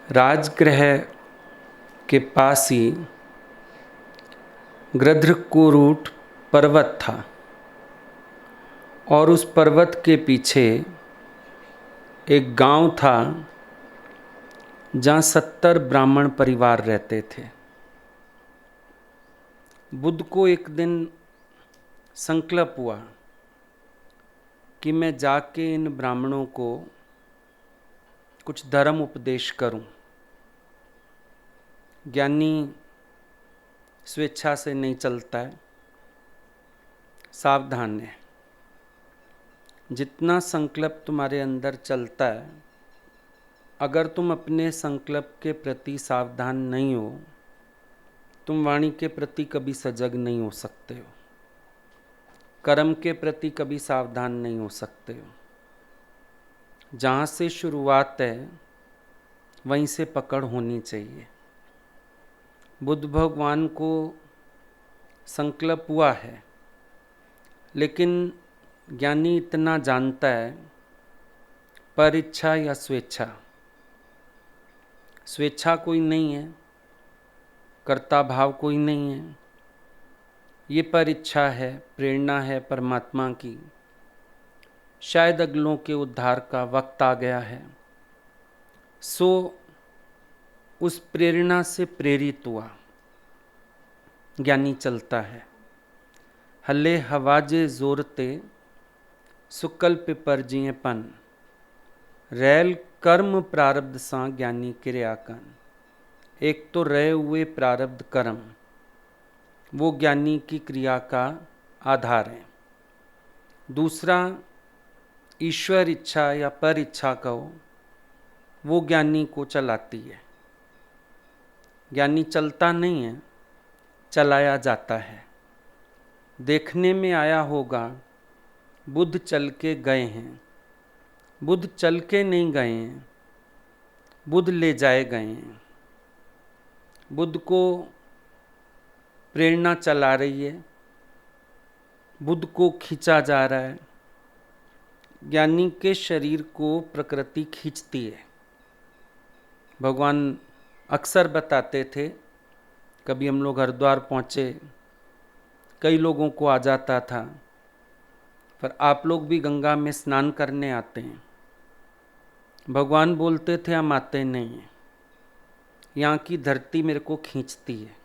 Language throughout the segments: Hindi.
राजगृह के पास ही गृध्रकुरूट पर्वत था और उस पर्वत के पीछे एक गांव था जहाँ 70 ब्राह्मण परिवार रहते थे। बुद्ध को एक दिन संकल्प हुआ कि मैं जाके इन ब्राह्मणों को कुछ धर्म उपदेश करूं। ज्ञानी स्वेच्छा से नहीं चलता है, सावधान है। जितना संकल्प तुम्हारे अंदर चलता है, अगर तुम अपने संकल्प के प्रति सावधान नहीं हो, तुम वाणी के प्रति कभी सजग नहीं हो सकते हो, कर्म के प्रति कभी सावधान नहीं हो सकते हो। जहाँ से शुरुआत है वहीं से पकड़ होनी चाहिए। बुद्ध भगवान को संकल्प हुआ है, लेकिन ज्ञानी इतना जानता है, पर इच्छा या स्वेच्छा, स्वेच्छा कोई नहीं है, कर्ता भाव कोई नहीं है, ये पर इच्छा है, प्रेरणा है परमात्मा की। शायद अगलों के उद्धार का वक्त आ गया है, सो उस प्रेरणा से प्रेरित हुआ ज्ञानी चलता है। हले हवाजे जोरते सुकल्प पर जियेपन, रैल कर्म प्रारब्ध सा ज्ञानी क्रियाकन। एक तो रहे हुए प्रारब्ध कर्म, वो ज्ञानी की क्रिया का आधार है। दूसरा ईश्वर इच्छा या पर इच्छा कहो, वो ज्ञानी को चलाती है। ज्ञानी चलता नहीं है, चलाया जाता है। देखने में आया होगा बुद्ध चल के गए हैं, बुद्ध चल के नहीं गए हैं, बुद्ध ले जाए गए हैं। बुद्ध को प्रेरणा चला रही है, बुद्ध को खींचा जा रहा है। ज्ञानी के शरीर को प्रकृति खींचती है। भगवान अक्सर बताते थे, कभी हम लोग हरिद्वार पहुँचे, कई लोगों को आ जाता था, पर आप लोग भी गंगा में स्नान करने आते हैं। भगवान बोलते थे हम आते नहीं हैं, यहाँ की धरती मेरे को खींचती है,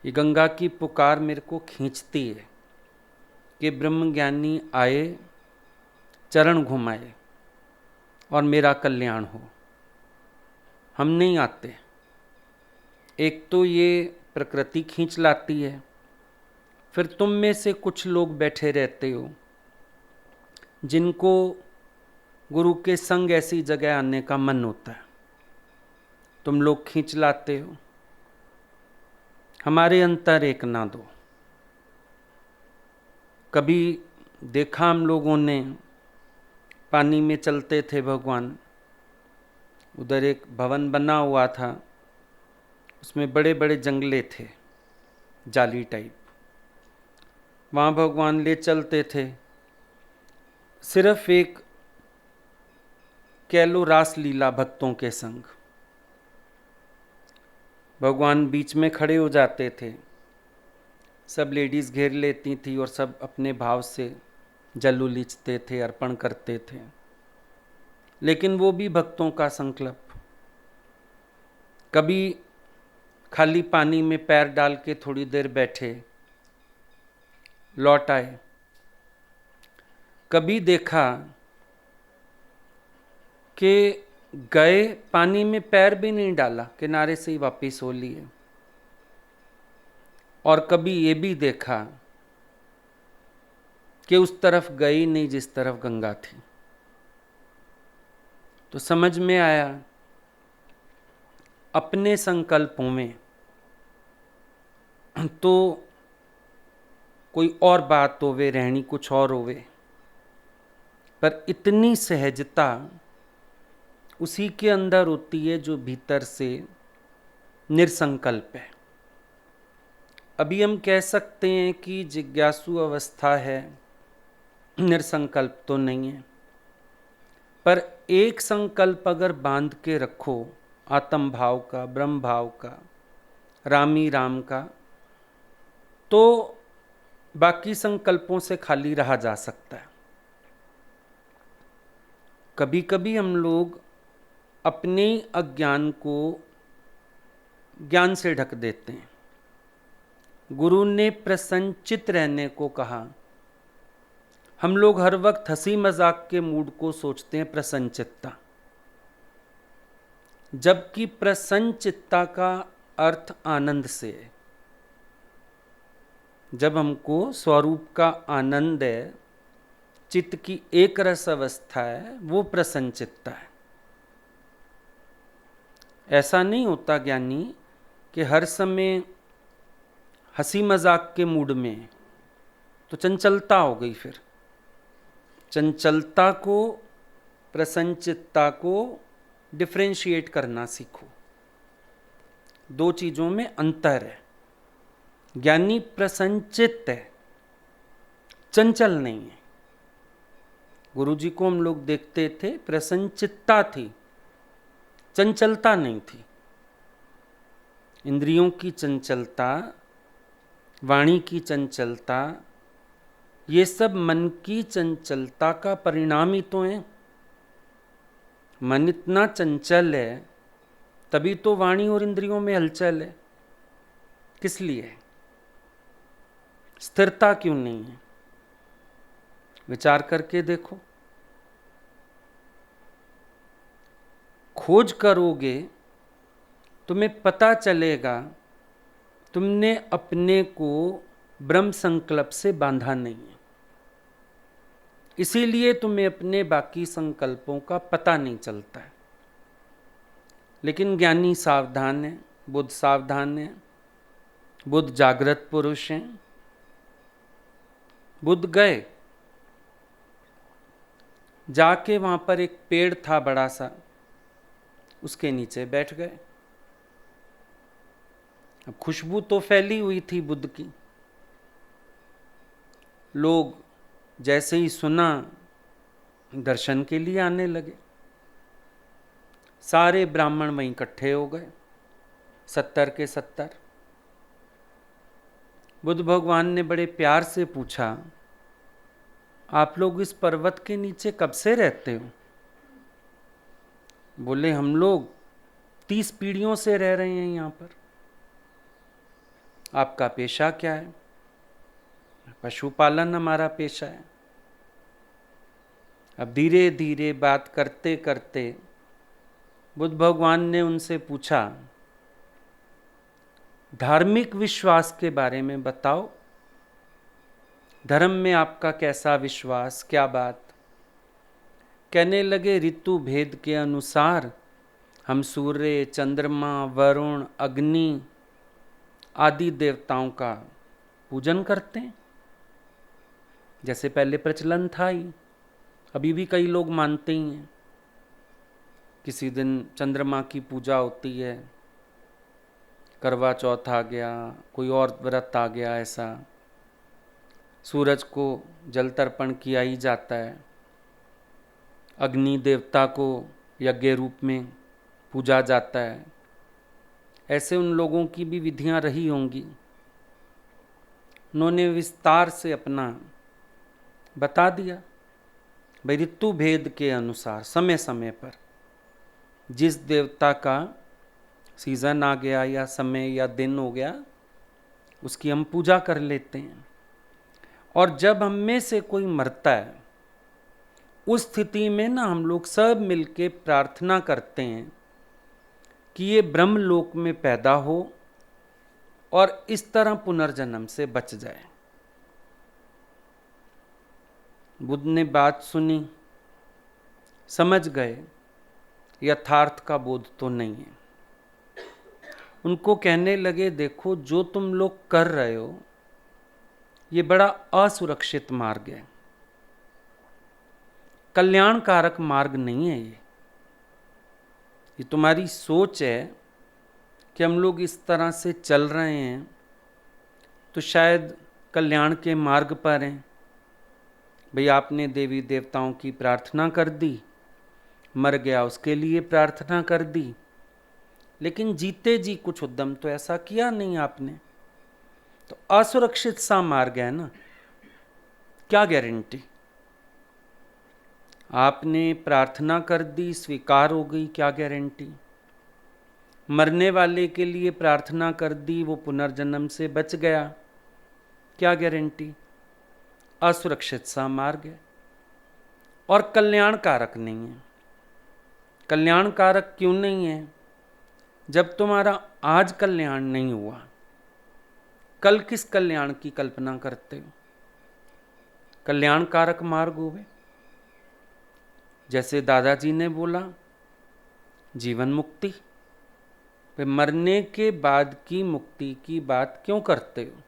ये गंगा की पुकार मेरे को खींचती है कि ब्रह्मज्ञानी आए, चरण घुमाए और मेरा कल्याण हो। हम नहीं आते। एक तो ये प्रकृति खींच लाती है, फिर तुम में से कुछ लोग बैठे रहते हो जिनको गुरु के संग ऐसी जगह आने का मन होता है, तुम लोग खींच लाते हो। हमारे अंतर एक ना दो। कभी देखा हम लोगों ने, पानी में चलते थे भगवान, उधर एक भवन बना हुआ था, उसमें बड़े बड़े जंगले थे, जाली टाइप। वहाँ भगवान ले चलते थे। सिर्फ एक कह लो रास लीला भक्तों के संग। भगवान बीच में खड़े हो जाते थे, सब लेडीज़ घेर लेती थी और सब अपने भाव से जल उलीचते थे, अर्पण करते थे। लेकिन वो भी भक्तों का संकल्प। कभी खाली पानी में पैर डाल के थोड़ी देर बैठे, लौट आए। कभी देखा कि गए, पानी में पैर भी नहीं डाला, किनारे से ही वापस हो लिए। और कभी ये भी देखा कि उस तरफ गई नहीं जिस तरफ गंगा थी। तो समझ में आया, अपने संकल्पों में तो कोई और बात होवे, रहनी कुछ और होवे, पर इतनी सहजता उसी के अंदर होती है जो भीतर से निरसंकल्प है। अभी हम कह सकते हैं कि जिज्ञासु अवस्था है, निरसंकल्प तो नहीं है। पर एक संकल्प अगर बांध के रखो आत्म भाव का, ब्रह्म भाव का, रामी राम का, तो बाकी संकल्पों से खाली रहा जा सकता है। कभी कभी हम लोग अपने अज्ञान को ज्ञान से ढक देते हैं। गुरु ने प्रसन्नचित रहने को कहा। हम लोग हर वक्त हंसी मजाक के मूड को सोचते हैं प्रसन्नचित्ता, जबकि प्रसन्नचित्ता का अर्थ आनंद से है। जब हमको स्वरूप का आनंद है, चित्त की एक रस अवस्था है, वो प्रसन्नचित्ता है। ऐसा नहीं होता ज्ञानी कि हर समय हंसी मजाक के मूड में, तो चंचलता हो गई। फिर चंचलता को, प्रसन्नचित्ता को डिफरेंशिएट करना सीखो। दो चीजों में अंतर है। ज्ञानी प्रसन्नचित्त है, चंचल नहीं है। गुरुजी को हम लोग देखते थे, प्रसन्नचित्ता थी, चंचलता नहीं थी। इंद्रियों की चंचलता, वाणी की चंचलता, ये सब मन की चंचलता का परिणाम ही तो है। मन इतना चंचल है, तभी तो वाणी और इंद्रियों में हलचल है। किस लिए? स्थिरता क्यों नहीं है? विचार करके देखो। खोज करोगे, तुम्हें पता चलेगा तुमने अपने को ब्रह्म संकल्प से बांधा नहीं है। इसीलिए तुम्हें अपने बाकी संकल्पों का पता नहीं चलता है। लेकिन ज्ञानी सावधान है, बुद्ध सावधान है, बुद्ध जागृत पुरुष हैं। बुद्ध गए, जाके वहां पर एक पेड़ था बड़ा सा, उसके नीचे बैठ गए। अब खुशबू तो फैली हुई थी बुद्ध की। लोग जैसे ही सुना, दर्शन के लिए आने लगे। सारे ब्राह्मण वहीं इकट्ठे हो गए, 70 के 70। बुद्ध भगवान ने बड़े प्यार से पूछा, आप लोग इस पर्वत के नीचे कब से रहते हो? बोले, हम लोग 30 पीढ़ियों से रह रहे हैं यहाँ पर। आपका पेशा क्या है? पशुपालन हमारा पेशा है। अब धीरे धीरे बात करते करते बुद्ध भगवान ने उनसे पूछा, धार्मिक विश्वास के बारे में बताओ। धर्म में आपका कैसा विश्वास, क्या बात? कहने लगे, ऋतु भेद के अनुसार हम सूर्य, चंद्रमा, वरुण, अग्नि आदि देवताओं का पूजन करते हैं, जैसे पहले प्रचलन था ही। अभी भी कई लोग मानते ही हैं। किसी दिन चंद्रमा की पूजा होती है, करवा चौथ आ गया, कोई और व्रत आ गया, ऐसा। सूरज को जल तर्पण किया ही जाता है। अग्नि देवता को यज्ञ रूप में पूजा जाता है। ऐसे उन लोगों की भी विधियां रही होंगी। उन्होंने विस्तार से अपना बता दिया, भाई ऋतु भेद के अनुसार समय समय पर जिस देवता का सीजन आ गया या समय या दिन हो गया, उसकी हम पूजा कर लेते हैं। और जब हम में से कोई मरता है, उस स्थिति में ना हम लोग सब मिलके प्रार्थना करते हैं कि ये ब्रह्मलोक में पैदा हो और इस तरह पुनर्जन्म से बच जाए। बुद्ध ने बात सुनी, समझ गए यथार्थ का बोध तो नहीं है। उनको कहने लगे, देखो जो तुम लोग कर रहे हो ये बड़ा असुरक्षित मार्ग है, कल्याणकारक मार्ग नहीं है। ये तुम्हारी सोच है कि हम लोग इस तरह से चल रहे हैं तो शायद कल्याण के मार्ग पर हैं। भाई आपने देवी देवताओं की प्रार्थना कर दी मर गया उसके लिए प्रार्थना कर दी, लेकिन जीते जी कुछ उद्यम तो ऐसा किया नहीं आपने, तो असुरक्षित सा मार्ग है ना। क्या गारंटी? आपने प्रार्थना कर दी, स्वीकार हो गई, क्या गारंटी? मरने वाले के लिए प्रार्थना कर दी, वो पुनर्जन्म से बच गया, क्या गारंटी? असुरक्षित सा मार्ग है और कल्याणकारक नहीं है। कल्याणकारक क्यों नहीं है? जब तुम्हारा आज कल्याण नहीं हुआ, कल किस कल्याण की कल्पना करते हो? कल्याणकारक मार्ग हुए, जैसे दादाजी ने बोला, जीवन मुक्ति। वे मरने के बाद की मुक्ति की बात क्यों करते हो?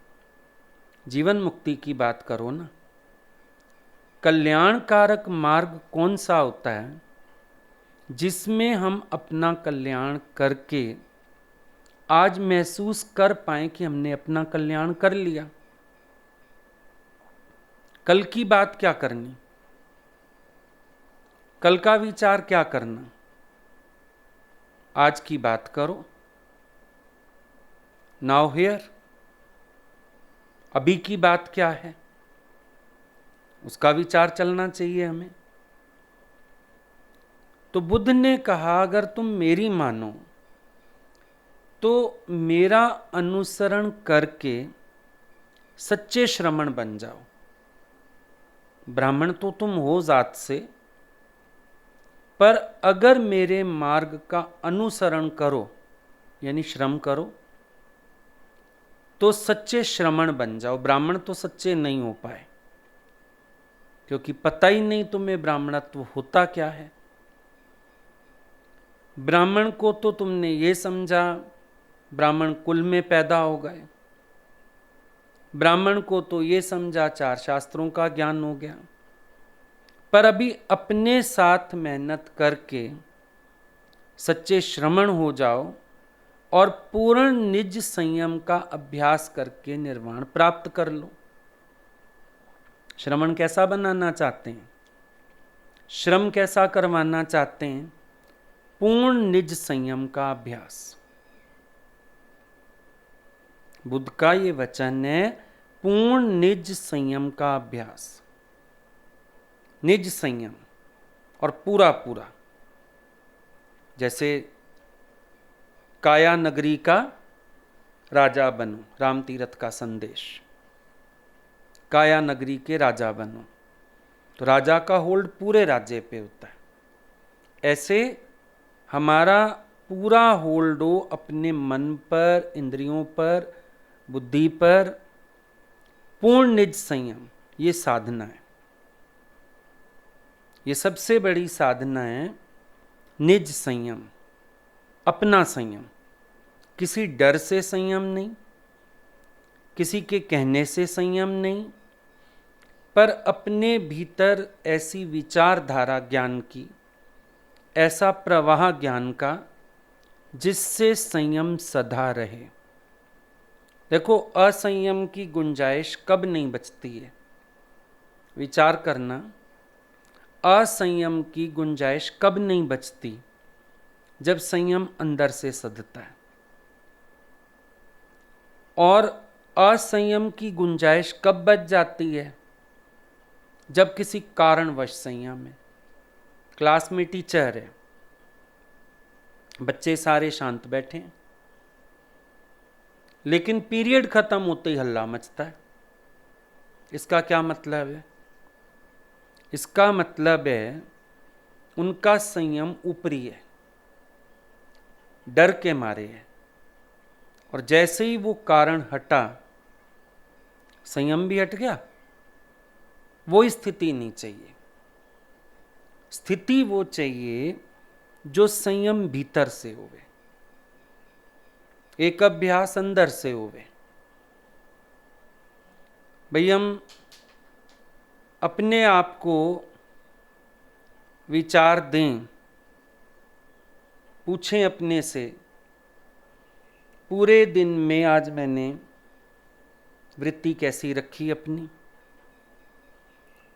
जीवन मुक्ति की बात करो ना। कल्याणकारक मार्ग कौन सा होता है? जिसमें हम अपना कल्याण करके आज महसूस कर पाए कि हमने अपना कल्याण कर लिया। कल की बात क्या करनी, कल का विचार क्या करना, आज की बात करो। नाउ हियर, अभी की बात क्या है, उसका विचार चलना चाहिए हमें। तो बुद्ध ने कहा, अगर तुम मेरी मानो तो मेरा अनुसरण करके सच्चे श्रमण बन जाओ। ब्राह्मण तो तुम हो जात से, पर अगर मेरे मार्ग का अनुसरण करो, यानी श्रम करो, तो सच्चे श्रमण बन जाओ। ब्राह्मण तो सच्चे नहीं हो पाए, क्योंकि पता ही नहीं तुम्हें ब्राह्मणत्व होता क्या है। ब्राह्मण को तो तुमने ये समझा, ब्राह्मण कुल में पैदा हो गए। ब्राह्मण को तो ये समझा, 4 शास्त्रों का ज्ञान हो गया। पर अभी अपने साथ मेहनत करके सच्चे श्रमण हो जाओ और पूर्ण निज संयम का अभ्यास करके निर्वाण प्राप्त कर लो। श्रमण कैसा बनाना चाहते हैं? श्रम कैसा करवाना चाहते हैं? पूर्ण निज संयम का अभ्यास। बुद्ध का ये वचन है, पूर्ण निज संयम का अभ्यास। निज संयम और पूरा पूरा। जैसे काया नगरी का राजा बनो, राम तीरथ का संदेश, काया नगरी के राजा बनो, तो राजा का होल्ड पूरे राज्य पे होता है। ऐसे हमारा पूरा होल्ड हो अपने मन पर, इंद्रियों पर, बुद्धि पर, पूर्ण निज संयम। ये साधना है, ये सबसे बड़ी साधना है। निज संयम, अपना संयम। किसी डर से संयम नहीं, किसी के कहने से संयम नहीं, पर अपने भीतर ऐसी विचारधारा ज्ञान की, ऐसा प्रवाह ज्ञान का जिससे संयम सदा रहे। देखो, असंयम की गुंजाइश कब नहीं बचती है? विचार करना, असंयम की गुंजाइश कब नहीं बचती? जब संयम अंदर से सधता है। और असंयम की गुंजाइश कब बच जाती है? जब किसी कारणवश संयम है। क्लास में टीचर है, बच्चे सारे शांत बैठे हैं, लेकिन पीरियड खत्म होते ही हल्ला मचता है। इसका क्या मतलब है? इसका मतलब है उनका संयम ऊपरी है, डर के मारे है। और जैसे ही वो कारण हटा, संयम भी हट गया। वो स्थिति नहीं चाहिए। स्थिति वो चाहिए जो संयम भीतर से होवे, एक अभ्यास अंदर से होवे। भाई, हम अपने आप को विचार दें, पूछें अपने से, पूरे दिन में आज मैंने वृत्ति कैसी रखी अपनी?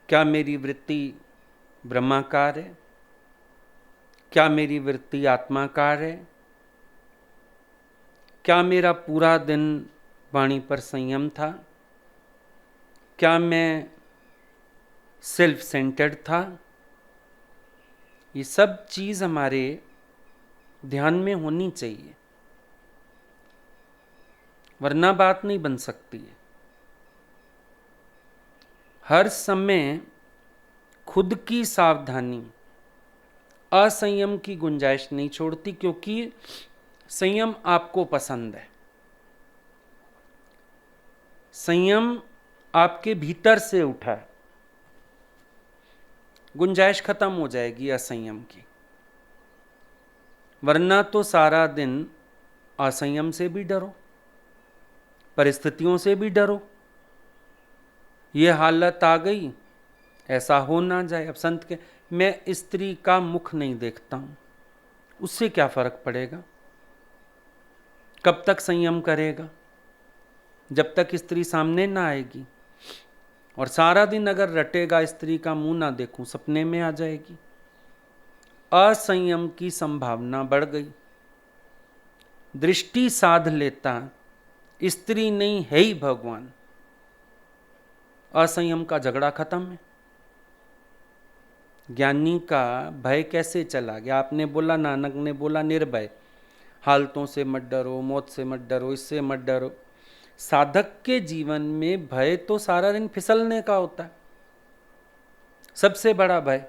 क्या मेरी वृत्ति ब्रह्माकार है? क्या मेरी वृत्ति आत्माकार है? क्या मेरा पूरा दिन वाणी पर संयम था? क्या मैं सेल्फ सेंटर्ड था? ये सब चीज़ हमारे ध्यान में होनी चाहिए, वरना बात नहीं बन सकती है। हर समय खुद की सावधानी असंयम की गुंजाइश नहीं छोड़ती, क्योंकि संयम आपको पसंद है। संयम आपके भीतर से उठा है, गुंजाइश खत्म हो जाएगी असंयम की। वरना तो सारा दिन असंयम से भी डरो, परिस्थितियों से भी डरो, ये हालत आ गई, ऐसा हो ना जाए। अब संत के, मैं स्त्री का मुख नहीं देखता हूं, उससे क्या फर्क पड़ेगा? कब तक संयम करेगा? जब तक स्त्री सामने ना आएगी। और सारा दिन अगर रटेगा स्त्री का मुंह ना देखूं, सपने में आ जाएगी। असंयम की संभावना बढ़ गई। दृष्टि साध लेता, स्त्री नहीं है ही भगवान, असंयम का झगड़ा खत्म है। ज्ञानी का भय कैसे चला गया? आपने बोला, नानक ने बोला निर्भय, हालतों से मत डरो, मौत से मत डरो, इससे मत डरो। साधक के जीवन में भय तो सारा दिन फिसलने का होता है, सबसे बड़ा भय।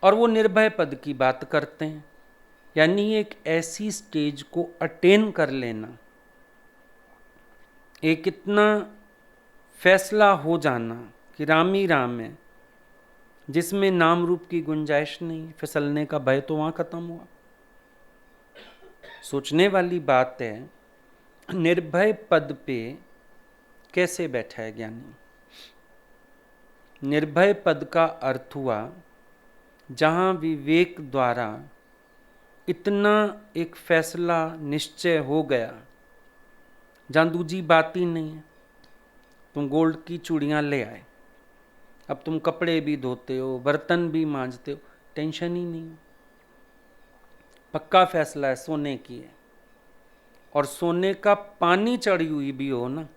और वो निर्भय पद की बात करते हैं, यानी एक ऐसी स्टेज को अटेन कर लेना, एक इतना फैसला हो जाना कि राम ही राम है, जिसमें नाम रूप की गुंजाइश नहीं, फिसलने का भय तो वहां खत्म हुआ। सोचने वाली बात है, निर्भय पद पे कैसे बैठा है ज्ञानी? निर्भय पद का अर्थ हुआ जहां विवेक द्वारा इतना एक फैसला निश्चय हो गया, जहां दूजी बात ही नहीं है। तुम गोल्ड की चूड़ियां ले आए, अब तुम कपड़े भी धोते हो, बर्तन भी मांजते हो, टेंशन ही नहीं। पक्का फैसला है, सोने की है। और सोने का पानी चढ़ी हुई भी हो ना,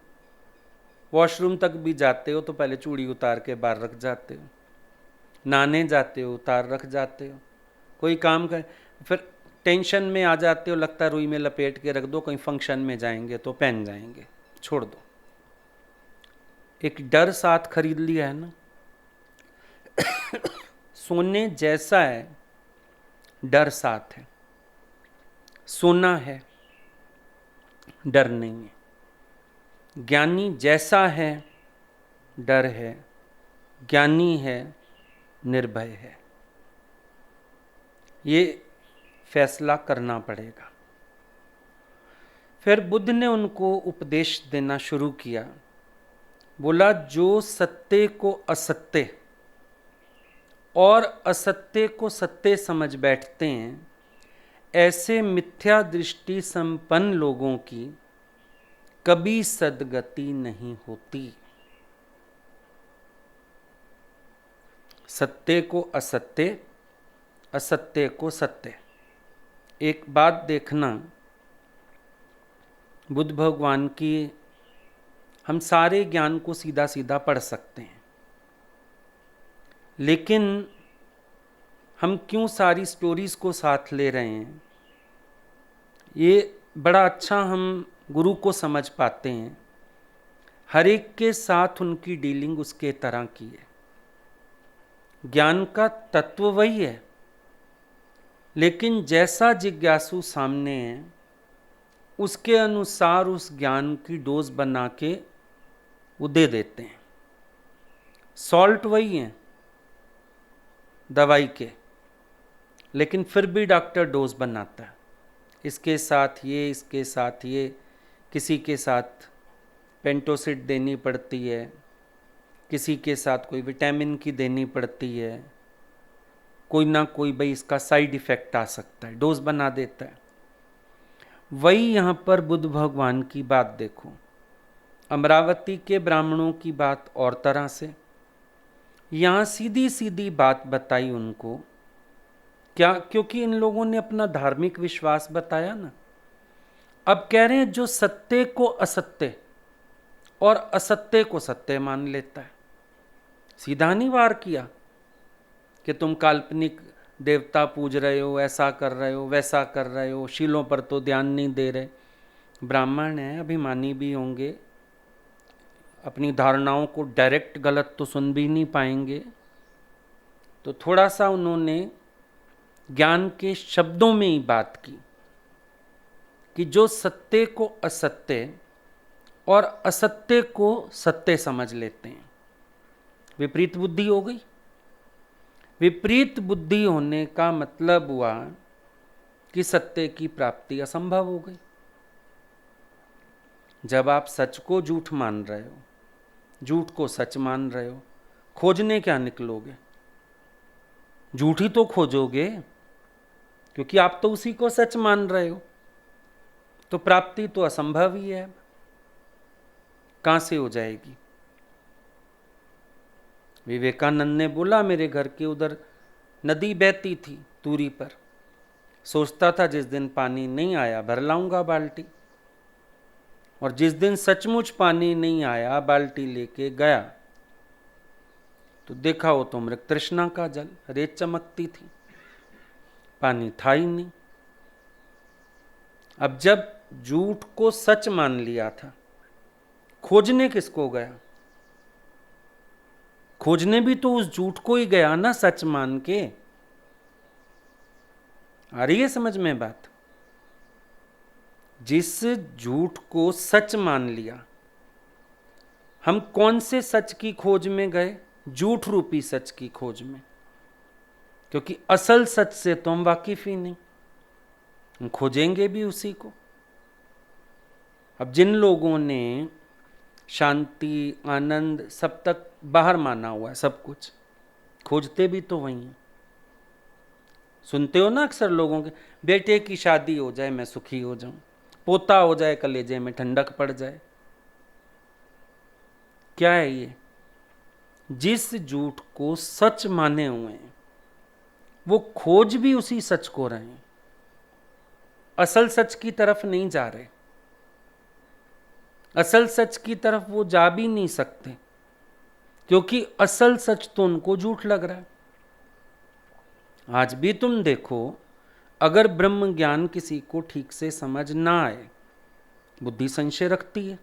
वॉशरूम तक भी जाते हो तो पहले चूड़ी उतार के बाहर रख जाते हो, नहाने जाते हो उतार रख जाते हो, कोई काम कर, फिर टेंशन में आ जाते हो, लगता है रुई में लपेट के रख दो, कहीं फंक्शन में जाएंगे तो पहन जाएंगे, छोड़ दो। एक डर साथ खरीद लिया है ना। सोने जैसा है, डर साथ है। सोना है, डर नहीं है। ज्ञानी जैसा है, डर है। ज्ञानी है, निर्भय है। ये फैसला करना पड़ेगा। फिर बुद्ध ने उनको उपदेश देना शुरू किया। बोला, जो सत्य को असत्य और असत्य को सत्य समझ बैठते हैं, ऐसे मिथ्या दृष्टि संपन्न लोगों की कभी सद्गति नहीं होती। सत्य को असत्य, असत्य को सत्य। एक बात देखना, बुद्ध भगवान की, हम सारे ज्ञान को सीधा सीधा पढ़ सकते हैं, लेकिन हम क्यों सारी स्टोरीज को साथ ले रहे हैं? ये बड़ा अच्छा हम गुरु को समझ पाते हैं। हर एक के साथ उनकी डीलिंग उसके तरह की है। ज्ञान का तत्व वही है, लेकिन जैसा जिज्ञासु सामने है, उसके अनुसार उस ज्ञान की डोज बना के वो दे देते हैं। सॉल्ट वही है दवाई के, लेकिन फिर भी डॉक्टर डोज बनाता है, इसके साथ ये, इसके साथ ये, किसी के साथ पेंटोसिड देनी पड़ती है, किसी के साथ कोई विटामिन की देनी पड़ती है, कोई ना कोई भाई इसका साइड इफेक्ट आ सकता है, डोज बना देता है। वही यहाँ पर बुद्ध भगवान की बात देखो। अमरावती के ब्राह्मणों की बात और तरह से, यहाँ सीधी सीधी बात बताई उनको क्या? क्योंकि इन लोगों ने अपना धार्मिक विश्वास बताया ना। अब कह रहे हैं जो सत्य को असत्य और असत्य को सत्य मान लेता है, सीधा नहीं वार किया कि तुम काल्पनिक देवता पूज रहे हो, ऐसा कर रहे हो, वैसा कर रहे हो, शीलों पर तो ध्यान नहीं दे रहे। ब्राह्मण हैं, अभिमानी भी होंगे, अपनी धारणाओं को डायरेक्ट गलत तो सुन भी नहीं पाएंगे, तो थोड़ा सा उन्होंने ज्ञान के शब्दों में ही बात की कि जो सत्य को असत्य और असत्य को सत्य समझ लेते हैं, विपरीत बुद्धि हो गई। विपरीत बुद्धि होने का मतलब हुआ कि सत्य की प्राप्ति असंभव हो गई। जब आप सच को झूठ मान रहे हो, झूठ को सच मान रहे हो, खोजने क्या निकलोगे? झूठ ही तो खोजोगे, क्योंकि आप तो उसी को सच मान रहे हो। तो प्राप्ति तो असंभव ही है, कहां से हो जाएगी? विवेकानंद ने बोला, मेरे घर के उधर नदी बहती थी दूरी पर, सोचता था जिस दिन पानी नहीं आया भर लाऊंगा बाल्टी, और जिस दिन सचमुच पानी नहीं आया बाल्टी लेके गया तो देखा वो तो मृग तृष्णा का जल, रेत चमकती थी, पानी था ही नहीं। अब जब झूठ को सच मान लिया था, खोजने किसको गया? खोजने भी तो उस झूठ को ही गया ना, सच मान के। आ रही है समझ में बात? जिस झूठ को सच मान लिया, हम कौन से सच की खोज में गए? झूठ रूपी सच की खोज में, क्योंकि असल सच से तो हम वाकिफ ही नहीं, हम खोजेंगे भी उसी को। अब जिन लोगों ने शांति, आनंद सब तक बाहर माना हुआ है, सब कुछ खोजते भी तो वही हैं। सुनते हो ना अक्सर लोगों के, बेटे की शादी हो जाए मैं सुखी हो जाऊं, पोता हो जाए कलेजे में ठंडक पड़ जाए। क्या है ये? जिस झूठ को सच माने हुए हैं वो खोज भी उसी सच को रहे हैं, असल सच की तरफ नहीं जा रहे। असल सच की तरफ वो जा भी नहीं सकते, क्योंकि असल सच तो उनको झूठ लग रहा है। आज भी तुम देखो, अगर ब्रह्म ज्ञान किसी को ठीक से समझ ना आए, बुद्धि संशय रखती है।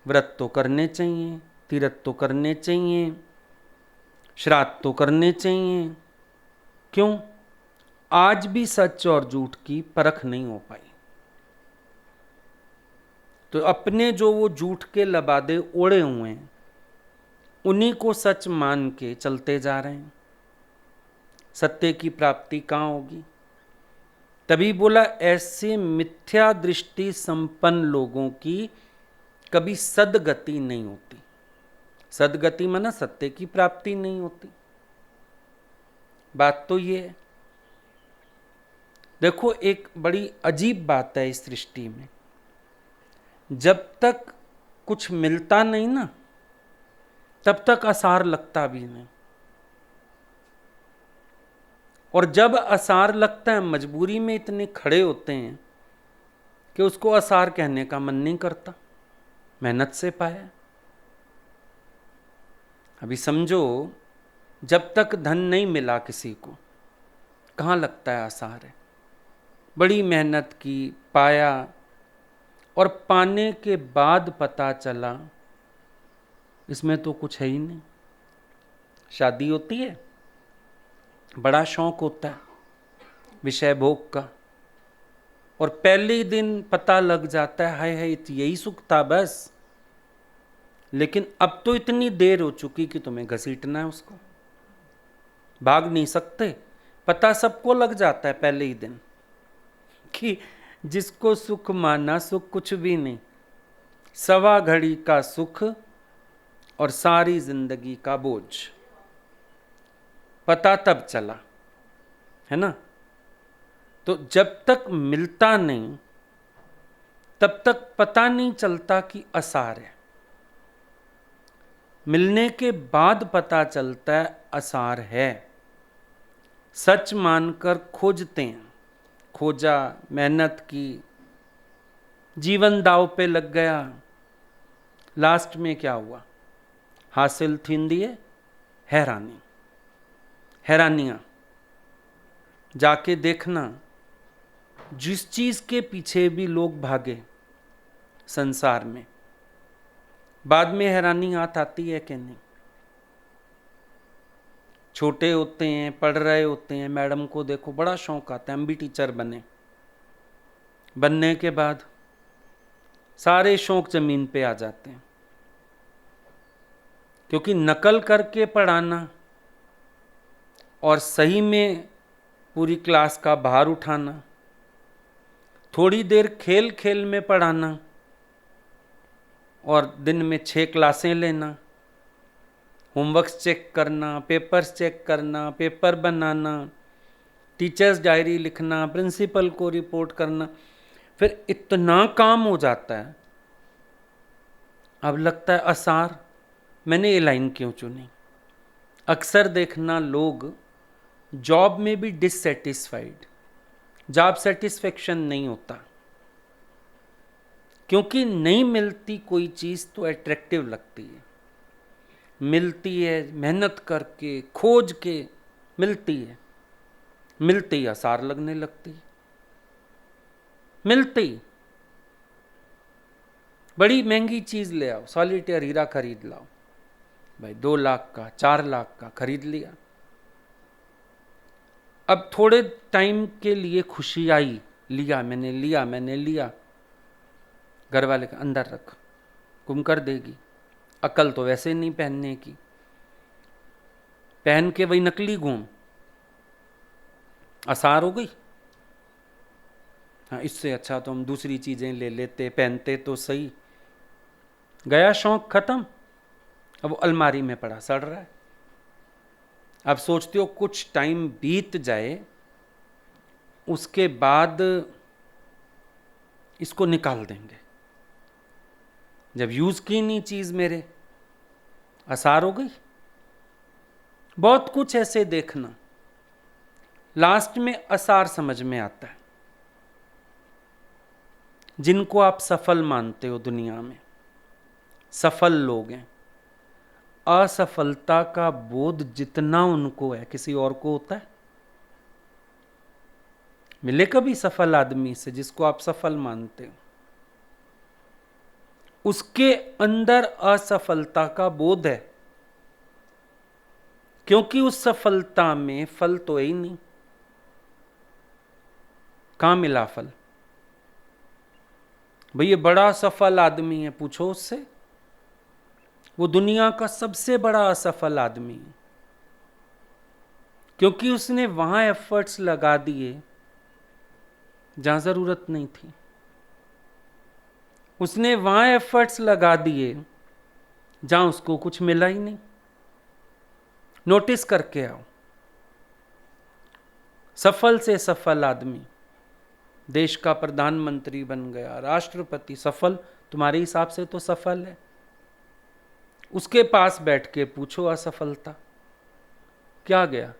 व्रत तो करने चाहिए, तीर्थ तो करने चाहिए, श्राद्ध तो करने चाहिए, क्यों? आज भी सच और झूठ की परख नहीं हो पाई। तो अपने जो वो झूठ के लबादे ओढ़े हुए हैं, उन्हीं को सच मान के चलते जा रहे हैं। सत्य की प्राप्ति कहाँ होगी? तभी बोला, ऐसे मिथ्या दृष्टि संपन्न लोगों की कभी सदगति नहीं होती। सदगति माना सत्य की प्राप्ति नहीं होती। बात तो ये है। देखो, एक बड़ी अजीब बात है इस सृष्टि में, जब तक कुछ मिलता नहीं ना, तब तक आसार लगता भी नहीं, और जब आसार लगता है मजबूरी में इतने खड़े होते हैं कि उसको आसार कहने का मन नहीं करता, मेहनत से पाया। अभी समझो, जब तक धन नहीं मिला किसी को, कहाँ लगता है आसार है। बड़ी मेहनत की, पाया, और पाने के बाद पता चला इसमें तो कुछ है ही नहीं। शादी होती है, बड़ा शौक होता है विषय भोग का, और पहले ही दिन पता लग जाता है, हाय हाय यही सुख था बस। लेकिन अब तो इतनी देर हो चुकी कि तुम्हें घसीटना है उसको, भाग नहीं सकते। पता सबको लग जाता है पहले ही दिन कि जिसको सुख माना सुख कुछ भी नहीं, सवा घड़ी का सुख और सारी जिंदगी का बोझ। पता तब चला, है ना? तो जब तक मिलता नहीं, तब तक पता नहीं चलता कि आसार है। मिलने के बाद पता चलता है आसार है। सच मानकर खोजते हैं। खोजा, मेहनत की, जीवन दांव पे लग गया, लास्ट में क्या हुआ? हासिल थींदी है हैरानी, हैरानियां। जाके देखना, जिस चीज के पीछे भी लोग भागे संसार में, बाद में हैरानी हाथ आती है कि नहीं? छोटे होते हैं, पढ़ रहे होते हैं, मैडम को देखो बड़ा शौक आता है हम भी टीचर बने। बनने के बाद सारे शौक जमीन पे आ जाते हैं, क्योंकि नकल करके पढ़ाना और सही में पूरी क्लास का भार उठाना, थोड़ी देर खेल खेल में पढ़ाना और दिन में 6 क्लासें लेना, होमवर्क्स चेक करना, पेपर्स चेक करना, पेपर बनाना, टीचर्स डायरी लिखना, प्रिंसिपल को रिपोर्ट करना, फिर इतना काम हो जाता है। अब लगता है असार, मैंने ये लाइन क्यों चुनी? अक्सर देखना लोग जॉब में भी डिससेटिस्फाइड, जॉब सेटिस्फेक्शन नहीं होता, क्योंकि नहीं मिलती कोई चीज़ तो अट्रैक्टिव लगती है। मिलती है मेहनत करके, खोज के मिलती है, मिलती ही आसार लगने लगती है। मिलती बड़ी महंगी चीज़ ले आओ, सॉलिटेयर हीरा खरीद लाओ, भाई 2 लाख का, 4 लाख का खरीद लिया। अब थोड़े टाइम के लिए खुशी आई, लिया मैंने लिया, घर वाले के अंदर रख, गुम कर देगी। अकल तो वैसे नहीं पहनने की, पहन के वही नकली घूम, आसार हो गई। हाँ, इससे अच्छा तो हम दूसरी चीजें ले लेते, पहनते तो सही। गया शौक खत्म, अब वो अलमारी में पड़ा सड़ रहा है। अब सोचते हो कुछ टाइम बीत जाए, उसके बाद इसको निकाल देंगे। जब यूज की नहीं चीज मेरे, आसार हो गई। बहुत कुछ ऐसे देखना, लास्ट में आसार समझ में आता है। जिनको आप सफल मानते हो दुनिया में, सफल लोग हैं, असफलता का बोध जितना उनको है किसी और को होता है? मिले कभी सफल आदमी से जिसको आप सफल मानते हो? उसके अंदर असफलता का बोध है, क्योंकि उस सफलता में फल तो है ही नहीं। कहां मिला फल? भाई ये बड़ा सफल आदमी है, पूछो उससे, वो दुनिया का सबसे बड़ा असफल आदमी है, क्योंकि उसने वहां एफर्ट्स लगा दिए जहां जरूरत नहीं थी। उसने वहां एफर्ट्स लगा दिए जहां उसको कुछ मिला ही नहीं। नोटिस करके आओ, सफल से सफल आदमी देश का प्रधानमंत्री बन गया, राष्ट्रपति, सफल तुम्हारे हिसाब से तो सफल है। उसके पास बैठ के पूछो असफलता क्या गया?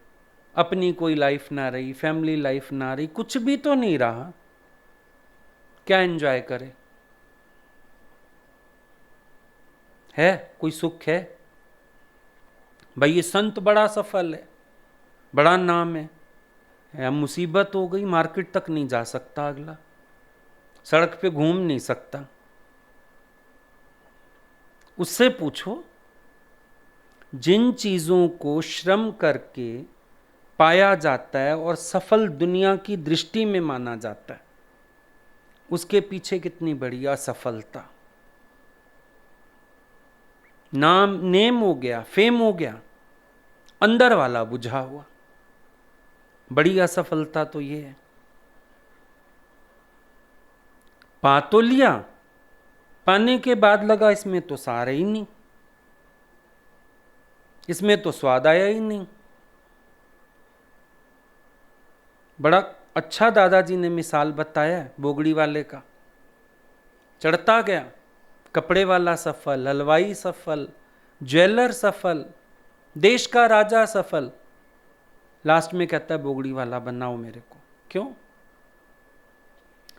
अपनी कोई लाइफ ना रही, फैमिली लाइफ ना रही, कुछ भी तो नहीं रहा, क्या एंजॉय करे? है कोई सुख है? भाई ये संत बड़ा सफल है, बड़ा नाम है, मुसीबत हो गई, मार्केट तक नहीं जा सकता, अगला सड़क पे घूम नहीं सकता। उससे पूछो, जिन चीजों को श्रम करके पाया जाता है और सफल दुनिया की दृष्टि में माना जाता है, उसके पीछे कितनी बड़ी असफलता। नाम, नेम हो गया, फेम हो गया, अंदर वाला बुझा हुआ। बड़ी असफलता तो ये है। पा तो लिया, पाने के बाद लगा इसमें तो सार ही नहीं, इसमें तो स्वाद आया ही नहीं। बड़ा अच्छा दादाजी ने मिसाल बताया बोगड़ी वाले का। चढ़ता गया, कपड़े वाला सफल, हलवाई सफल, ज्वेलर सफल, देश का राजा सफल, लास्ट में कहता है बोगड़ी वाला बनाओ मेरे को। क्यों?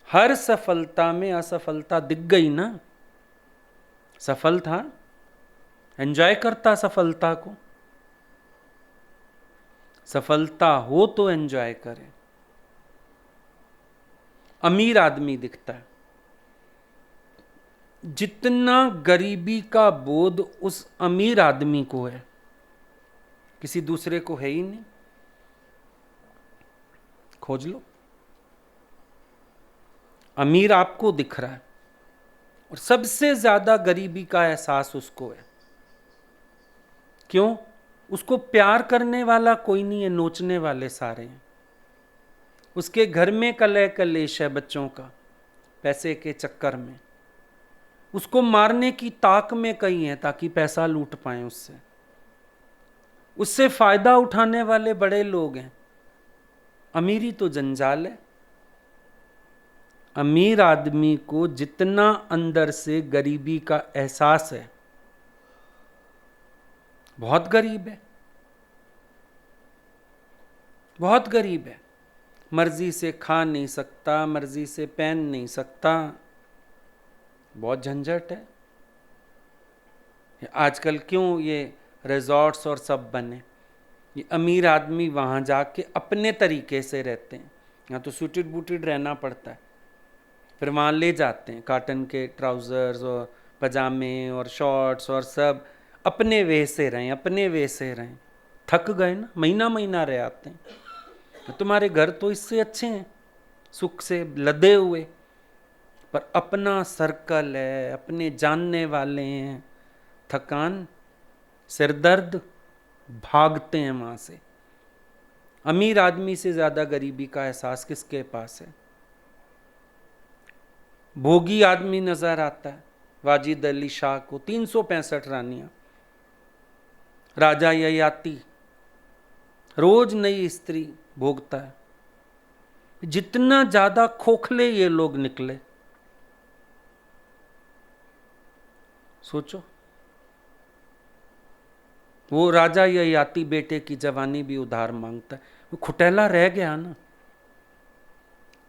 हर सफलता में असफलता दिख गई ना। सफल था, एंजॉय करता सफलता को। सफलता हो तो एंजॉय करे। अमीर आदमी दिखता है, जितना गरीबी का बोध उस अमीर आदमी को है, किसी दूसरे को है ही नहीं। खोज लो, अमीर आपको दिख रहा है और सबसे ज्यादा गरीबी का एहसास उसको है। क्यों? उसको प्यार करने वाला कोई नहीं है, नोचने वाले सारे हैं। उसके घर में कलह कलेश है बच्चों का, पैसे के चक्कर में। उसको मारने की ताक में कई हैं ताकि पैसा लूट पाएं उससे। उससे फायदा उठाने वाले बड़े लोग हैं। अमीरी तो जंजाल है। अमीर आदमी को जितना अंदर से गरीबी का एहसास है, बहुत गरीब है, बहुत गरीब है। मर्जी से खा नहीं सकता, मर्जी से पहन नहीं सकता, बहुत झंझट है। आजकल क्यों ये रिजॉर्ट्स और सब बने? ये अमीर आदमी वहाँ जाके अपने तरीके से रहते हैं। यहाँ तो सूटेड बूटेड रहना पड़ता है, फिर वहाँ ले जाते हैं काटन के ट्राउज़र्स और पजामे और शॉर्ट्स और सब। अपने वे से रहें, अपने वे से रहें। थक गए ना, महीना महीना रह आते हैं। तो तुम्हारे घर तो इससे अच्छे हैं, सुख से लदे हुए, पर अपना सर्कल है, अपने जानने वाले हैं, थकान, सिरदर्द, भागते हैं वहाँ से। अमीर आदमी से ज़्यादा गरीबी का एहसास किसके पास है? भोगी आदमी नजर आता है वाजिद अली शाह को, 365 रानियां, राजा ययाति, रोज नई स्त्री भोगता है। जितना ज्यादा खोखले ये लोग निकले, सोचो। वो राजा ययाति बेटे की जवानी भी उधार मांगता है, वो खुटेला रह गया ना।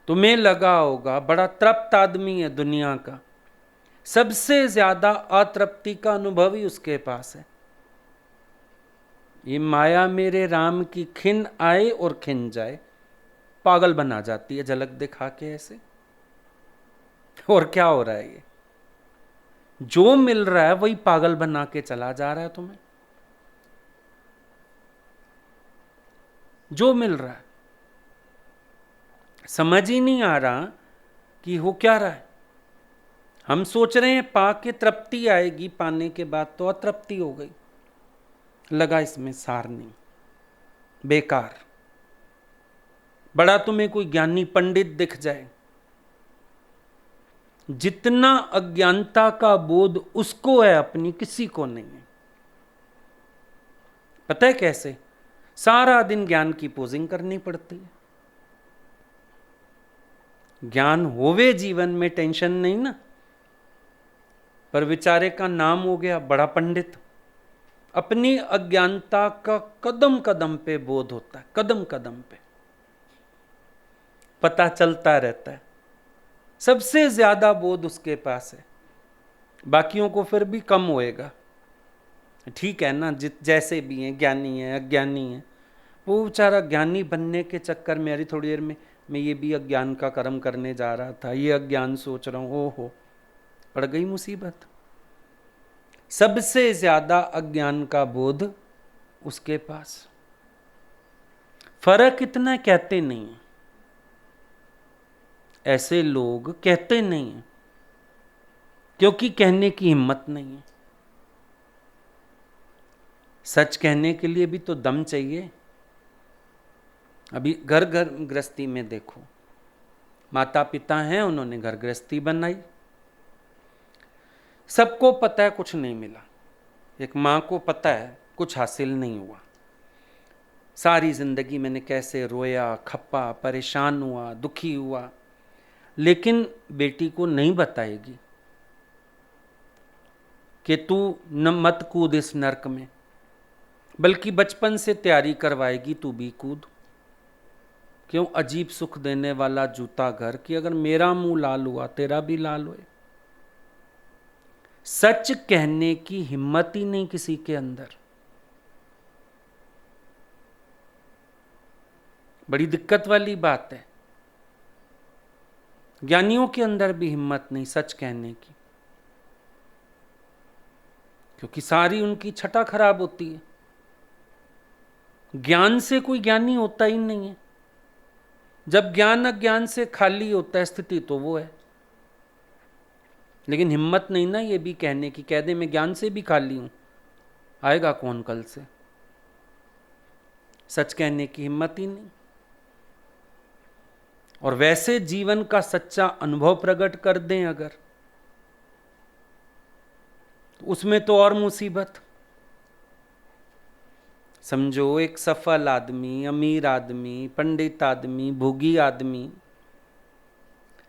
तुम्हें लगा होगा बड़ा तृप्त आदमी है दुनिया का, सबसे ज्यादा अतृप्ति का अनुभव ही उसके पास है। ये माया मेरे राम की खिन आए और खिन जाए, पागल बना जाती है झलक दिखा के ऐसे। और क्या हो रहा है? ये जो मिल रहा है वही पागल बना के चला जा रहा है तुम्हें। जो मिल रहा है समझ ही नहीं आ रहा कि हो क्या रहा है। हम सोच रहे हैं पा के तृप्ति आएगी, पाने के बाद तो अतृप्ति हो गई। लगा इसमें सार नहीं, बेकार। बड़ा तुम्हें कोई ज्ञानी पंडित दिख जाए, जितना अज्ञानता का बोध उसको है अपनी, किसी को नहीं है। पता है कैसे? सारा दिन ज्ञान की पोजिंग करनी पड़ती है। ज्ञान होवे जीवन में टेंशन नहीं ना, पर बेचारे का नाम हो गया बड़ा पंडित। अपनी अज्ञानता का कदम कदम पे बोध होता है, कदम कदम पे पता चलता रहता है। सबसे ज्यादा बोध उसके पास है, बाकियों को फिर भी कम होएगा। ठीक है ना, जैसे भी हैं, ज्ञानी है अज्ञानी है। वो बेचारा ज्ञानी बनने के चक्कर में, अरे थोड़ी देर में मैं ये भी अज्ञान का कर्म करने जा रहा था, ये अज्ञान सोच रहा हूँ, ओहो पड़ गई मुसीबत। सबसे ज्यादा अज्ञान का बोध उसके पास। फर्क इतना कहते नहीं, ऐसे लोग कहते नहीं हैं क्योंकि कहने की हिम्मत नहीं है। सच कहने के लिए भी तो दम चाहिए। अभी घर घर गृहस्थी में देखो, माता पिता हैं, उन्होंने घर गृहस्थी बनाई, सबको पता है कुछ नहीं मिला। एक माँ को पता है कुछ हासिल नहीं हुआ, सारी जिंदगी मैंने कैसे रोया, खपा, परेशान हुआ, दुखी हुआ, लेकिन बेटी को नहीं बताएगी कि तू न मत कूद इस नरक में, बल्कि बचपन से तैयारी करवाएगी तू भी कूद। क्यों अजीब सुख देने वाला जूता घर कि अगर मेरा मुंह लाल हुआ तेरा भी लाल होए। सच कहने की हिम्मत ही नहीं किसी के अंदर। बड़ी दिक्कत वाली बात है। ज्ञानियों के अंदर भी हिम्मत नहीं सच कहने की, क्योंकि सारी उनकी छटा खराब होती है। ज्ञान से कोई ज्ञानी होता ही नहीं है। जब ज्ञान अज्ञान से खाली होता है स्थिति तो वो है। लेकिन हिम्मत नहीं ना ये भी कहने की, कह दे मैं ज्ञान से भी खाली हूं, आएगा कौन कल से। सच कहने की हिम्मत ही नहीं। और वैसे जीवन का सच्चा अनुभव प्रकट कर दें अगर, तो उसमें तो और मुसीबत। समझो एक सफल आदमी, अमीर आदमी, पंडित आदमी, भोगी आदमी,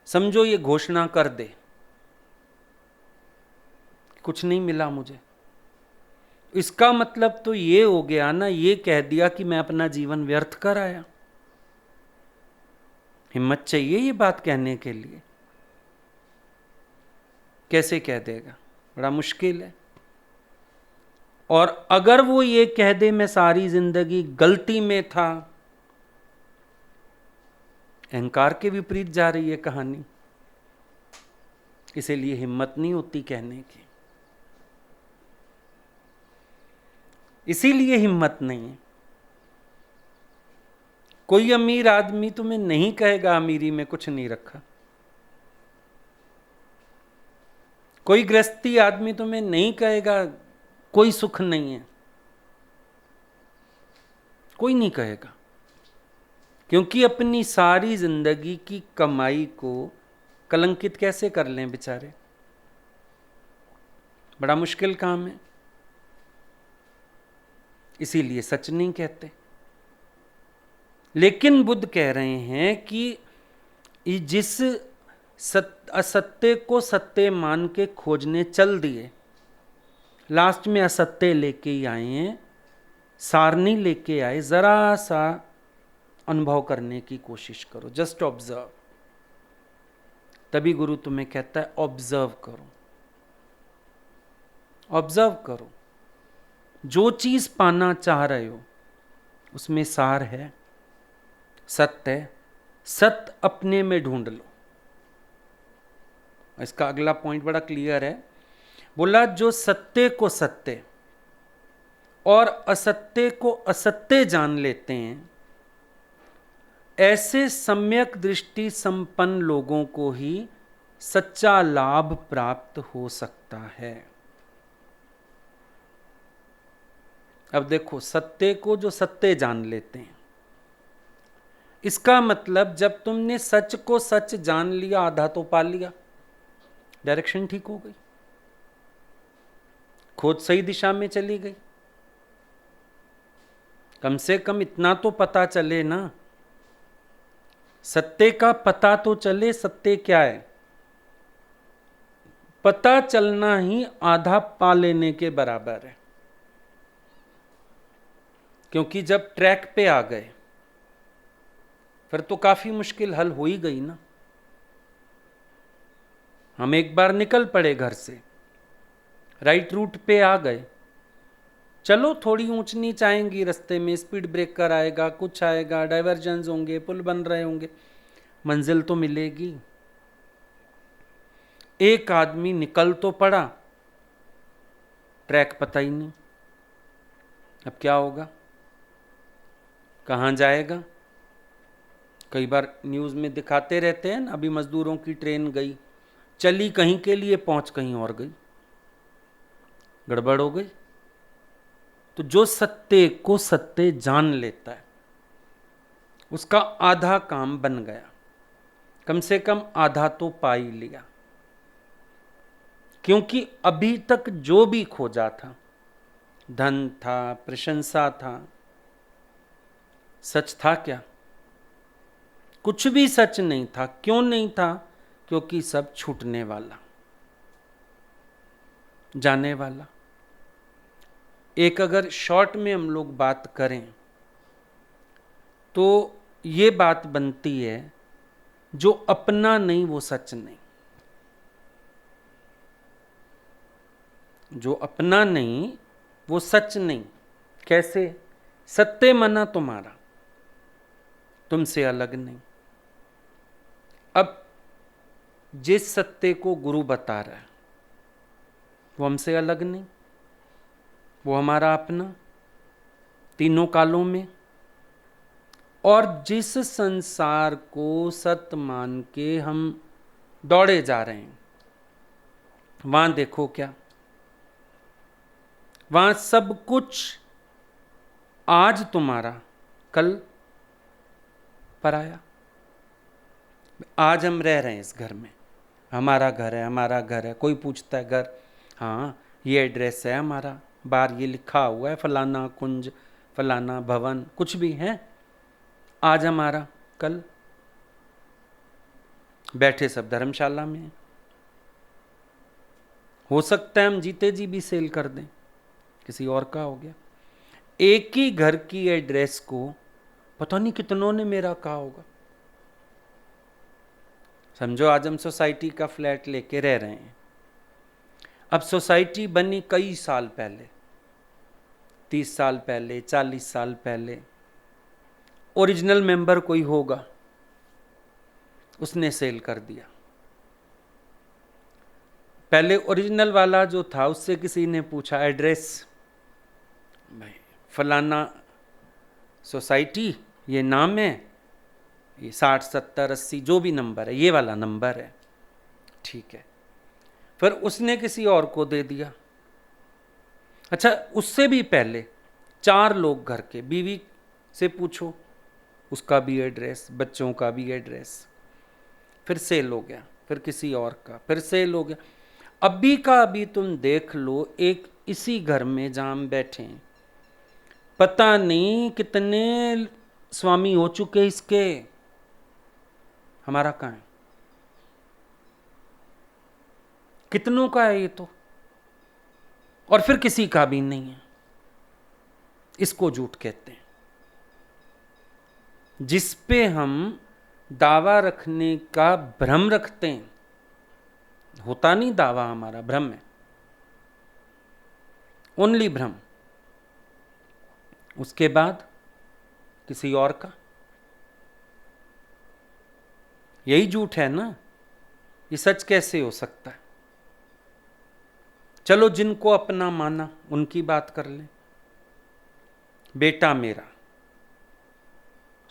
समझो ये घोषणा कर दे कुछ नहीं मिला मुझे, इसका मतलब तो ये हो गया ना, ये कह दिया कि मैं अपना जीवन व्यर्थ कर आया। हिम्मत चाहिए ये बात कहने के लिए। कैसे कह देगा, बड़ा मुश्किल है। और अगर वो ये कह दे मैं सारी जिंदगी गलती में था, अहंकार के विपरीत जा रही है कहानी। इसीलिए हिम्मत नहीं होती कहने की, इसीलिए हिम्मत नहीं है। कोई अमीर आदमी तुम्हें नहीं कहेगा अमीरी में कुछ नहीं रखा। कोई गृहस्थी आदमी तुम्हें नहीं कहेगा कोई सुख नहीं है, कोई नहीं कहेगा। क्योंकि अपनी सारी जिंदगी की कमाई को कलंकित कैसे कर लें बेचारे, बड़ा मुश्किल काम है। इसीलिए सच नहीं कहते। लेकिन बुद्ध कह रहे हैं कि जिस असत्य को सत्य मान के खोजने चल दिए, लास्ट में असत्य लेके ही आए हैं, सार नहीं लेके आए। जरा सा अनुभव करने की कोशिश करो, जस्ट ऑब्जर्व। तभी गुरु तुम्हें कहता है ऑब्जर्व करो, ऑब्जर्व करो। जो चीज पाना चाह रहे हो उसमें सार है, सत्य है, सत्य अपने में ढूंढ लो। इसका अगला पॉइंट बड़ा क्लियर है। बोला जो सत्य को सत्य और असत्य को असत्य जान लेते हैं, ऐसे सम्यक दृष्टि संपन्न लोगों को ही सच्चा लाभ प्राप्त हो सकता है। अब देखो, सत्य को जो सत्य जान लेते हैं, इसका मतलब जब तुमने सच को सच जान लिया, आधा तो पा लिया, डायरेक्शन ठीक हो गई, खोज सही दिशा में चली गई। कम से कम इतना तो पता चले ना, सत्य का पता तो चले, सत्य क्या है। पता चलना ही आधा पा लेने के बराबर है। क्योंकि जब ट्रैक पे आ गए फिर तो काफी मुश्किल हल हो ही गई ना। हम एक बार निकल पड़े घर से, राइट रूट पे आ गए, चलो थोड़ी ऊंच नीच आएंगी रास्ते में, स्पीड ब्रेकर आएगा, कुछ आएगा, डाइवर्जन होंगे, पुल बन रहे होंगे, मंजिल तो मिलेगी। एक आदमी निकल तो पड़ा, ट्रैक पता ही नहीं, अब क्या होगा, कहाँ जाएगा। कई बार न्यूज़ में दिखाते रहते हैं ना, अभी मजदूरों की ट्रेन गई, चली कहीं के लिए, पहुंच कहीं और गई, गड़बड़ हो गई। तो जो सत्य को सत्य जान लेता है उसका आधा काम बन गया, कम से कम आधा तो पा ही लिया। क्योंकि अभी तक जो भी खोजा था, धन था, प्रशंसा था, सच था क्या? कुछ भी सच नहीं था। क्यों नहीं था? क्योंकि सब छूटने वाला, जाने वाला। एक अगर शॉर्ट में हम लोग बात करें तो ये बात बनती है, जो अपना नहीं वो सच नहीं। जो अपना नहीं वो सच नहीं। कैसे? सत्य मना तुम्हारा, तुमसे अलग नहीं। अब जिस सत्य को गुरु बता रहा है वो हमसे अलग नहीं, वो हमारा अपना तीनों कालों में। और जिस संसार को सत्य मान के हम दौड़े जा रहे हैं, वहां देखो क्या, वहां सब कुछ आज तुम्हारा, कल पराया। आज हम रह रहे हैं इस घर में, हमारा घर है, हमारा घर है। कोई पूछता है घर, हाँ ये एड्रेस है हमारा, बाहर ये लिखा हुआ है फलाना कुंज, फलाना भवन, कुछ भी है। आज हमारा, कल बैठे सब धर्मशाला में हैं। हो सकता है हम जीते जी भी सेल कर दें, किसी और का हो गया। एक ही घर की एड्रेस को पता नहीं कितनों ने मेरा कहा होगा। समझो आज हम सोसाइटी का फ्लैट लेके रह रहे हैं। अब सोसाइटी बनी कई साल पहले, 30 साल पहले, 40 साल पहले। ओरिजिनल मेंबर कोई होगा, उसने सेल कर दिया। पहले ओरिजिनल वाला जो था उससे किसी ने पूछा एड्रेस, भाई फलाना सोसाइटी, ये नाम है, ये 60 70 80 जो भी नंबर है, ये वाला नंबर है, ठीक है। फिर उसने किसी और को दे दिया। अच्छा, उससे भी पहले 4 लोग घर के, बीवी से पूछो उसका भी एड्रेस, बच्चों का भी एड्रेस, फिर सेल हो गया। फिर किसी और का, फिर सेल हो गया। अभी का अभी तुम देख लो, एक इसी घर में जहां हम बैठे हैं, पता नहीं कितने स्वामी हो चुके इसके, हमारा कहाँ है? कितनों का है ये तो, और फिर किसी का भी नहीं है। इसको झूठ कहते हैं। जिस पे हम दावा रखने का भ्रम रखते हैं, होता नहीं दावा, हमारा भ्रम है, ओनली भ्रम। उसके बाद किसी और का, यही झूठ है ना। ये सच कैसे हो सकता है? चलो जिनको अपना माना उनकी बात कर लें। बेटा मेरा,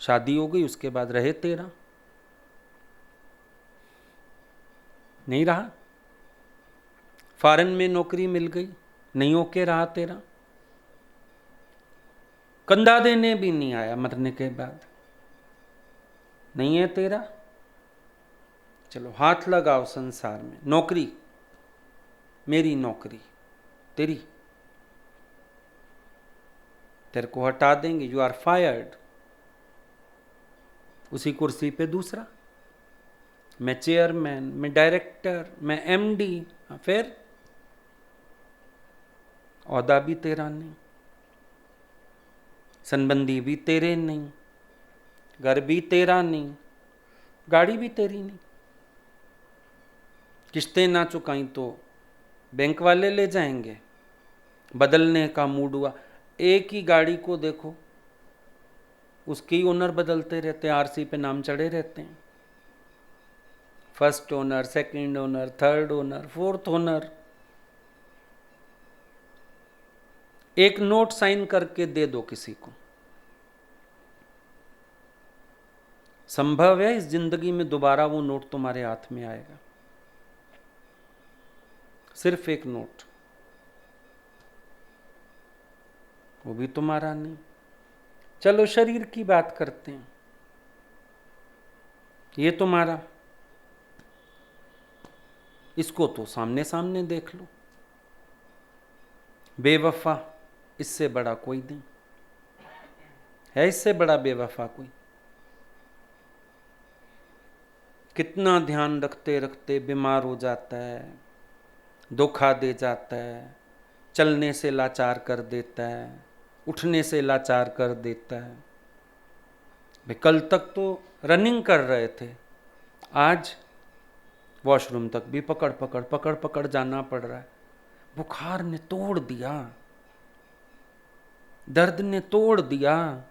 शादी हो गई, उसके बाद रहे तेरा, नहीं रहा। फॉरेन में नौकरी मिल गई, नहीं होके रहा तेरा। कंधा देने भी नहीं आया मरने के बाद, नहीं है तेरा। चलो हाथ लगाओ संसार में, नौकरी, मेरी नौकरी, तेरी, तेरे को हटा देंगे, यू आर फायर्ड। उसी कुर्सी पे दूसरा, मैं चेयरमैन, मैं डायरेक्टर, मैं एमडी, फिर औहदा भी तेरा नहीं, संबंधी भी तेरे नहीं, घर भी तेरा नहीं, गाड़ी भी तेरी नहीं। किस्तें ना चुकाई तो बैंक वाले ले जाएंगे, बदलने का मूड हुआ। एक ही गाड़ी को देखो, उसके ही ओनर बदलते रहते हैं, आरसी पे नाम चढ़े रहते हैं, first owner, second owner, third owner, fourth owner. एक नोट साइन करके दे दो किसी को, संभव है इस जिंदगी में दोबारा वो नोट तुम्हारे हाथ में आएगा? सिर्फ एक नोट, वो भी तुम्हारा नहीं। चलो शरीर की बात करते हैं, ये तुम्हारा, इसको तो सामने सामने देख लो। बेवफा, इससे बड़ा कोई नहीं है, इससे बड़ा बेवफा कोई? कितना ध्यान रखते रखते बीमार हो जाता है, धोखा दे जाता है, चलने से लाचार कर देता है, उठने से लाचार कर देता है। भाई कल तक तो रनिंग कर रहे थे, आज वॉशरूम तक भी पकड़ पकड़ जाना पड़ रहा है। बुखार ने तोड़ दिया, दर्द ने तोड़ दिया।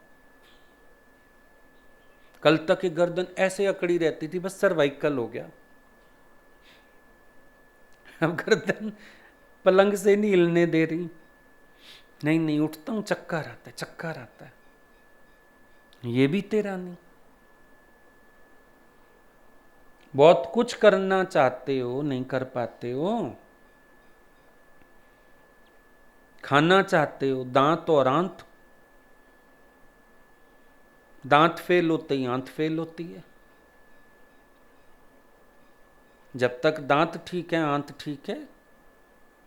कल तक ये गर्दन ऐसे अकड़ी रहती थी, बस सर्वाइकल हो गया। अब गर्दन पलंग से नहीं हिलने दे रही। नहीं उठता हूं, चक्कर आता है। ये भी तेरा नहीं। बहुत कुछ करना चाहते हो, नहीं कर पाते हो। खाना चाहते हो, दांत और आंत, दांत फेल होते ही आंत फेल होती है। जब तक दांत ठीक है, आंत ठीक है,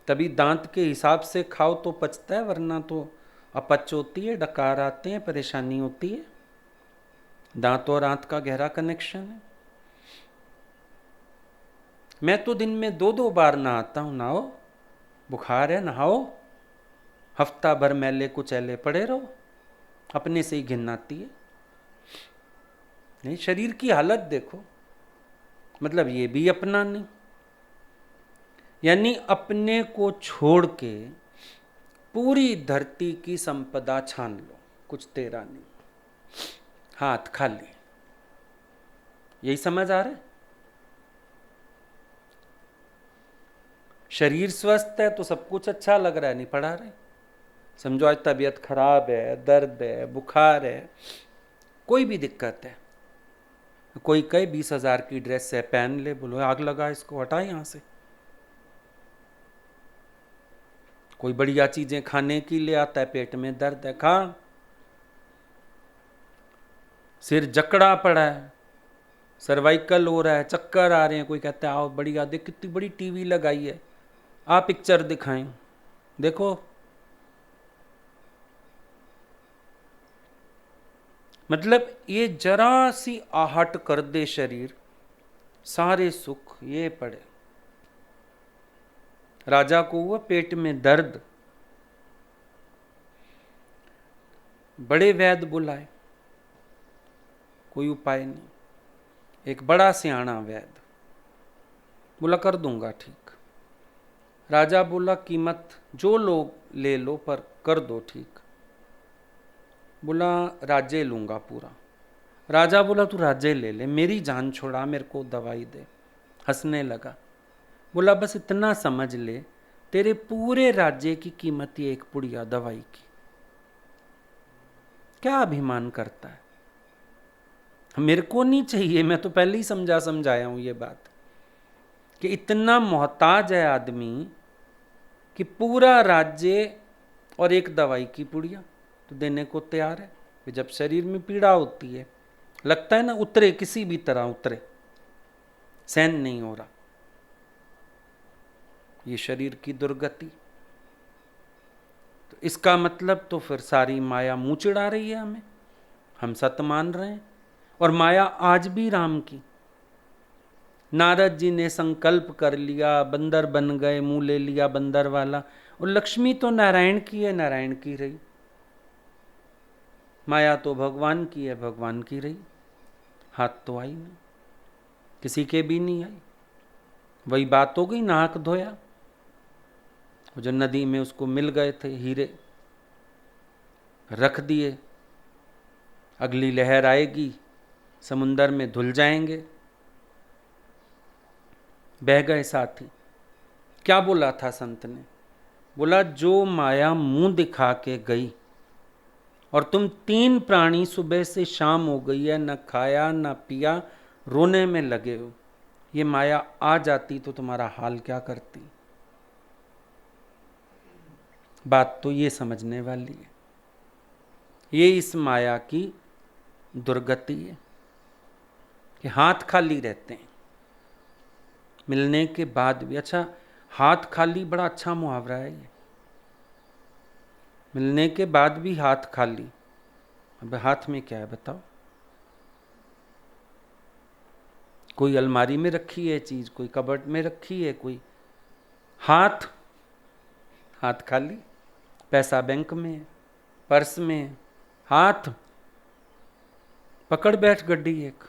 तभी दांत के हिसाब से खाओ तो पचता है, वरना तो अपच होती है, डकार आते हैं, परेशानी होती है। दांत और आंत का गहरा कनेक्शन है। मैं तो दिन में 2-2 बार नहाता हूं। नहाओ, बुखार है, नहाओ। हफ्ता भर मैले कुचैले पड़े रहो, अपने से ही घिन आती है। नहीं, शरीर की हालत देखो। मतलब ये भी अपना नहीं, यानी अपने को छोड़ के पूरी धरती की संपदा छान लो, कुछ तेरा नहीं, हाथ खाली। यही समझ आ रहा है? शरीर स्वस्थ है तो सब कुछ अच्छा लग रहा है, नहीं पढ़ा रहे। समझो आज तबीयत खराब है, दर्द है, बुखार है, कोई भी दिक्कत है, कोई कहे 20,000 की ड्रेस है, पहन ले, बोलो आग लगा इसको, हटा यहां से। कोई बढ़िया चीजें खाने की ले आता है, पेट में दर्द है, खा। सिर जकड़ा पड़ा है, सर्वाइकल हो रहा है, चक्कर आ रहे हैं, कोई कहता है आओ बढ़िया, देख कितनी बड़ी टीवी लगाई है, आ पिक्चर दिखाएं, देखो। मतलब ये जरा सी आहट कर दे शरीर, सारे सुख ये पड़े। राजा को हुआ पेट में दर्द, बड़े वैद्य बुलाए, कोई उपाय नहीं। एक बड़ा सियाणा वैद्य बोला कर दूंगा ठीक। राजा बोला कीमत जो लोग ले लो, पर कर दो ठीक। बोला राज्य लूंगा पूरा। राजा बोला तू राज्य ले ले, मेरी जान छोड़ा, मेरे को दवाई दे। हंसने लगा, बोला बस इतना समझ ले, तेरे पूरे राज्य की कीमत ही एक पुड़िया दवाई की। क्या अभिमान करता है? मेरे को नहीं चाहिए, मैं तो पहले ही समझाया हूं ये बात, कि इतना मोहताज है आदमी कि पूरा राज्य और एक दवाई की पुड़िया तो देने को तैयार है। जब शरीर में पीड़ा होती है, लगता है ना उतरे, किसी भी तरह उतरे, सहन नहीं हो रहा, ये शरीर की दुर्गति। तो इसका मतलब तो फिर सारी माया मुंह चिढ़ा रही है हमें, हम सत मान रहे हैं। और माया आज भी राम की। नारद जी ने संकल्प कर लिया, बंदर बन गए, मुंह ले लिया बंदर वाला, और लक्ष्मी तो नारायण की है, नारायण की रही। माया तो भगवान की है, भगवान की रही। हाथ तो आई नहीं, किसी के भी नहीं आई। वही बात हो गई, नाक धोया। जो नदी में उसको मिल गए थे हीरे, रख दिए, अगली लहर आएगी, समुंदर में धुल जाएंगे, बह गए साथी। क्या बोला था संत ने? बोला जो माया मुंह दिखा के गई और तुम 3 प्राणी सुबह से शाम हो गई है, न खाया न पिया, रोने में लगे हो, ये माया आ जाती तो तुम्हारा हाल क्या करती? बात तो ये समझने वाली है। ये इस माया की दुर्गति है कि हाथ खाली रहते हैं मिलने के बाद भी। अच्छा, हाथ खाली बड़ा अच्छा मुहावरा है ये, मिलने के बाद भी हाथ खाली। अब हाथ में क्या है बताओ? कोई अलमारी में रखी है चीज, कोई कबर्ड में रखी है, कोई हाथ हाथ खाली, पैसा बैंक में है, पर्स में है, हाथ पकड़ बैठ गड्डी एक,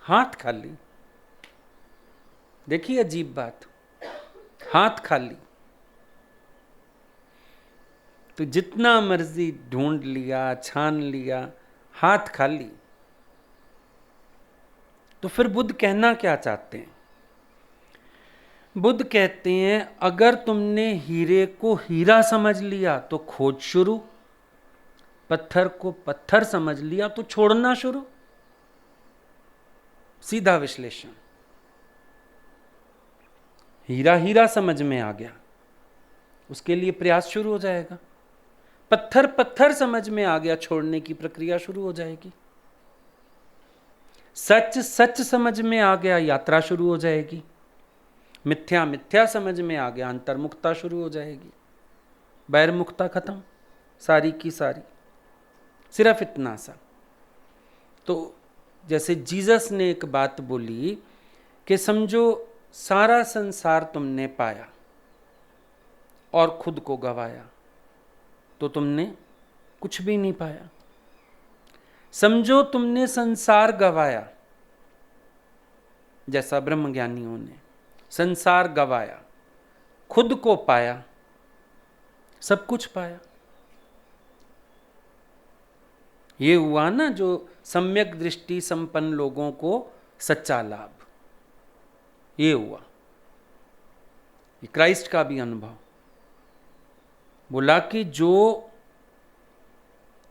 हाथ खाली। देखिए अजीब बात, हाथ खाली। तो जितना मर्जी ढूंढ लिया, छान लिया, हाथ खाली। तो फिर बुद्ध कहना क्या चाहते हैं? बुद्ध कहते हैं अगर तुमने हीरे को हीरा समझ लिया तो खोज शुरू, पत्थर को पत्थर समझ लिया तो छोड़ना शुरू। सीधा विश्लेषण। हीरा हीरा समझ में आ गया, उसके लिए प्रयास शुरू हो जाएगा। पत्थर पत्थर समझ में आ गया, छोड़ने की प्रक्रिया शुरू हो जाएगी। सच सच समझ में आ गया, यात्रा शुरू हो जाएगी। मिथ्या मिथ्या समझ में आ गया, अंतर्मुखता शुरू हो जाएगी। बहिर्मुखता खत्म सारी की सारी। सिर्फ इतना सा। तो जैसे जीसस ने एक बात बोली कि समझो सारा संसार तुमने पाया और खुद को गवाया तो तुमने कुछ भी नहीं पाया। समझो तुमने संसार गवाया, जैसा ब्रह्मज्ञानियों ने संसार गवाया, खुद को पाया, सब कुछ पाया। ये हुआ ना जो सम्यक दृष्टि संपन्न लोगों को सच्चा लाभ, ये हुआ। ये क्राइस्ट का भी अनुभव। बोला कि जो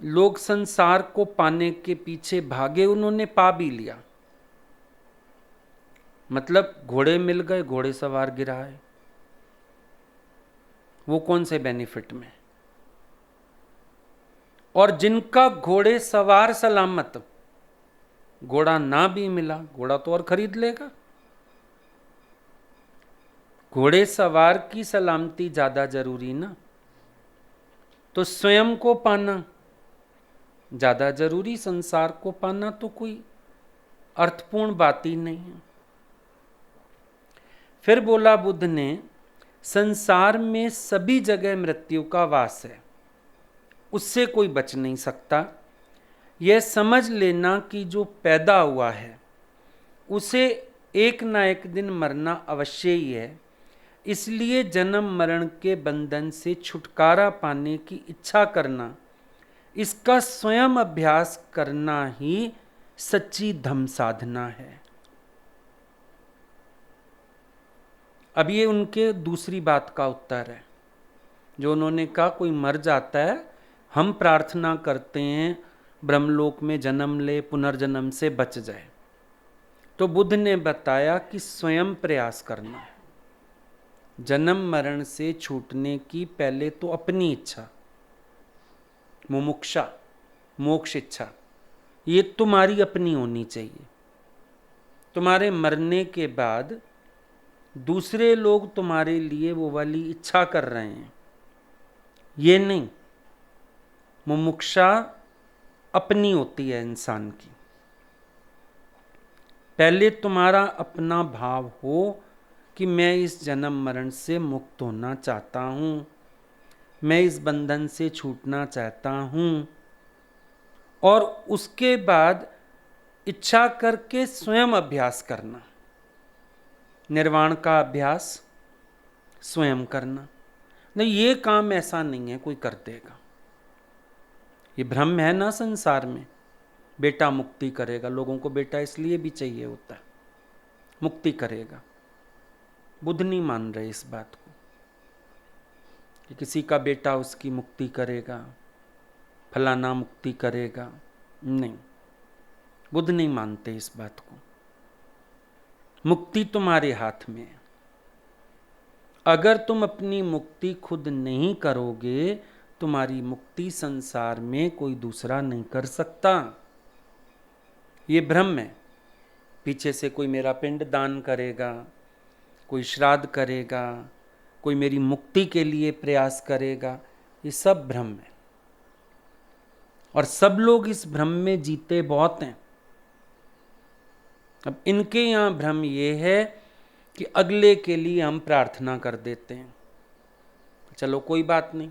लोग संसार को पाने के पीछे भागे उन्होंने पा भी लिया। मतलब घोड़े मिल गए, घोड़े सवार गिराए, वो कौन से बेनिफिट में। और जिनका घोड़े सवार सलामत, घोड़ा ना भी मिला, घोड़ा तो और खरीद लेगा। घोड़े सवार की सलामती ज्यादा जरूरी ना, तो स्वयं को पाना ज्यादा जरूरी, संसार को पाना तो कोई अर्थपूर्ण बात ही नहीं है। फिर बोला बुद्ध ने, संसार में सभी जगह मृत्यु का वास है, उससे कोई बच नहीं सकता। यह समझ लेना कि जो पैदा हुआ है उसे एक ना एक दिन मरना अवश्य ही है। इसलिए जन्म मरण के बंधन से छुटकारा पाने की इच्छा करना, इसका स्वयं अभ्यास करना ही सच्ची धम्म साधना है। अब ये उनके दूसरी बात का उत्तर है, जो उन्होंने कहा कोई मर जाता है, हम प्रार्थना करते हैं ब्रह्मलोक में जन्म ले, पुनर्जन्म से बच जाए। तो बुद्ध ने बताया कि स्वयं प्रयास करना है। जन्म मरण से छूटने की पहले तो अपनी इच्छा, मुमुक्षा, मोक्ष इच्छा, ये तुम्हारी अपनी होनी चाहिए। तुम्हारे मरने के बाद दूसरे लोग तुम्हारे लिए वो वाली इच्छा कर रहे हैं, ये नहीं। मुमुक्षा अपनी होती है इंसान की। पहले तुम्हारा अपना भाव हो कि मैं इस जन्म मरण से मुक्त होना चाहता हूँ, मैं इस बंधन से छूटना चाहता हूँ, और उसके बाद इच्छा करके स्वयं अभ्यास करना। निर्वाण का अभ्यास स्वयं करना। नहीं, ये काम ऐसा नहीं है कोई कर देगा। ये भ्रम है ना संसार में, बेटा मुक्ति करेगा। लोगों को बेटा इसलिए भी चाहिए होता है, मुक्ति करेगा। बुद्ध नहीं मान रहे इस बात को कि किसी का बेटा उसकी मुक्ति करेगा, फलाना मुक्ति करेगा। नहीं, बुद्ध नहीं मानते इस बात को। मुक्ति तुम्हारे हाथ में है। अगर तुम अपनी मुक्ति खुद नहीं करोगे, तुम्हारी मुक्ति संसार में कोई दूसरा नहीं कर सकता। ये भ्रम है। पीछे से कोई मेरा पिंड दान करेगा, कोई श्राद्ध करेगा, कोई मेरी मुक्ति के लिए प्रयास करेगा, ये सब भ्रम है। और सब लोग इस भ्रम में जीते बहुत हैं। अब इनके यहाँ भ्रम ये है कि अगले के लिए हम प्रार्थना कर देते हैं। चलो कोई बात नहीं,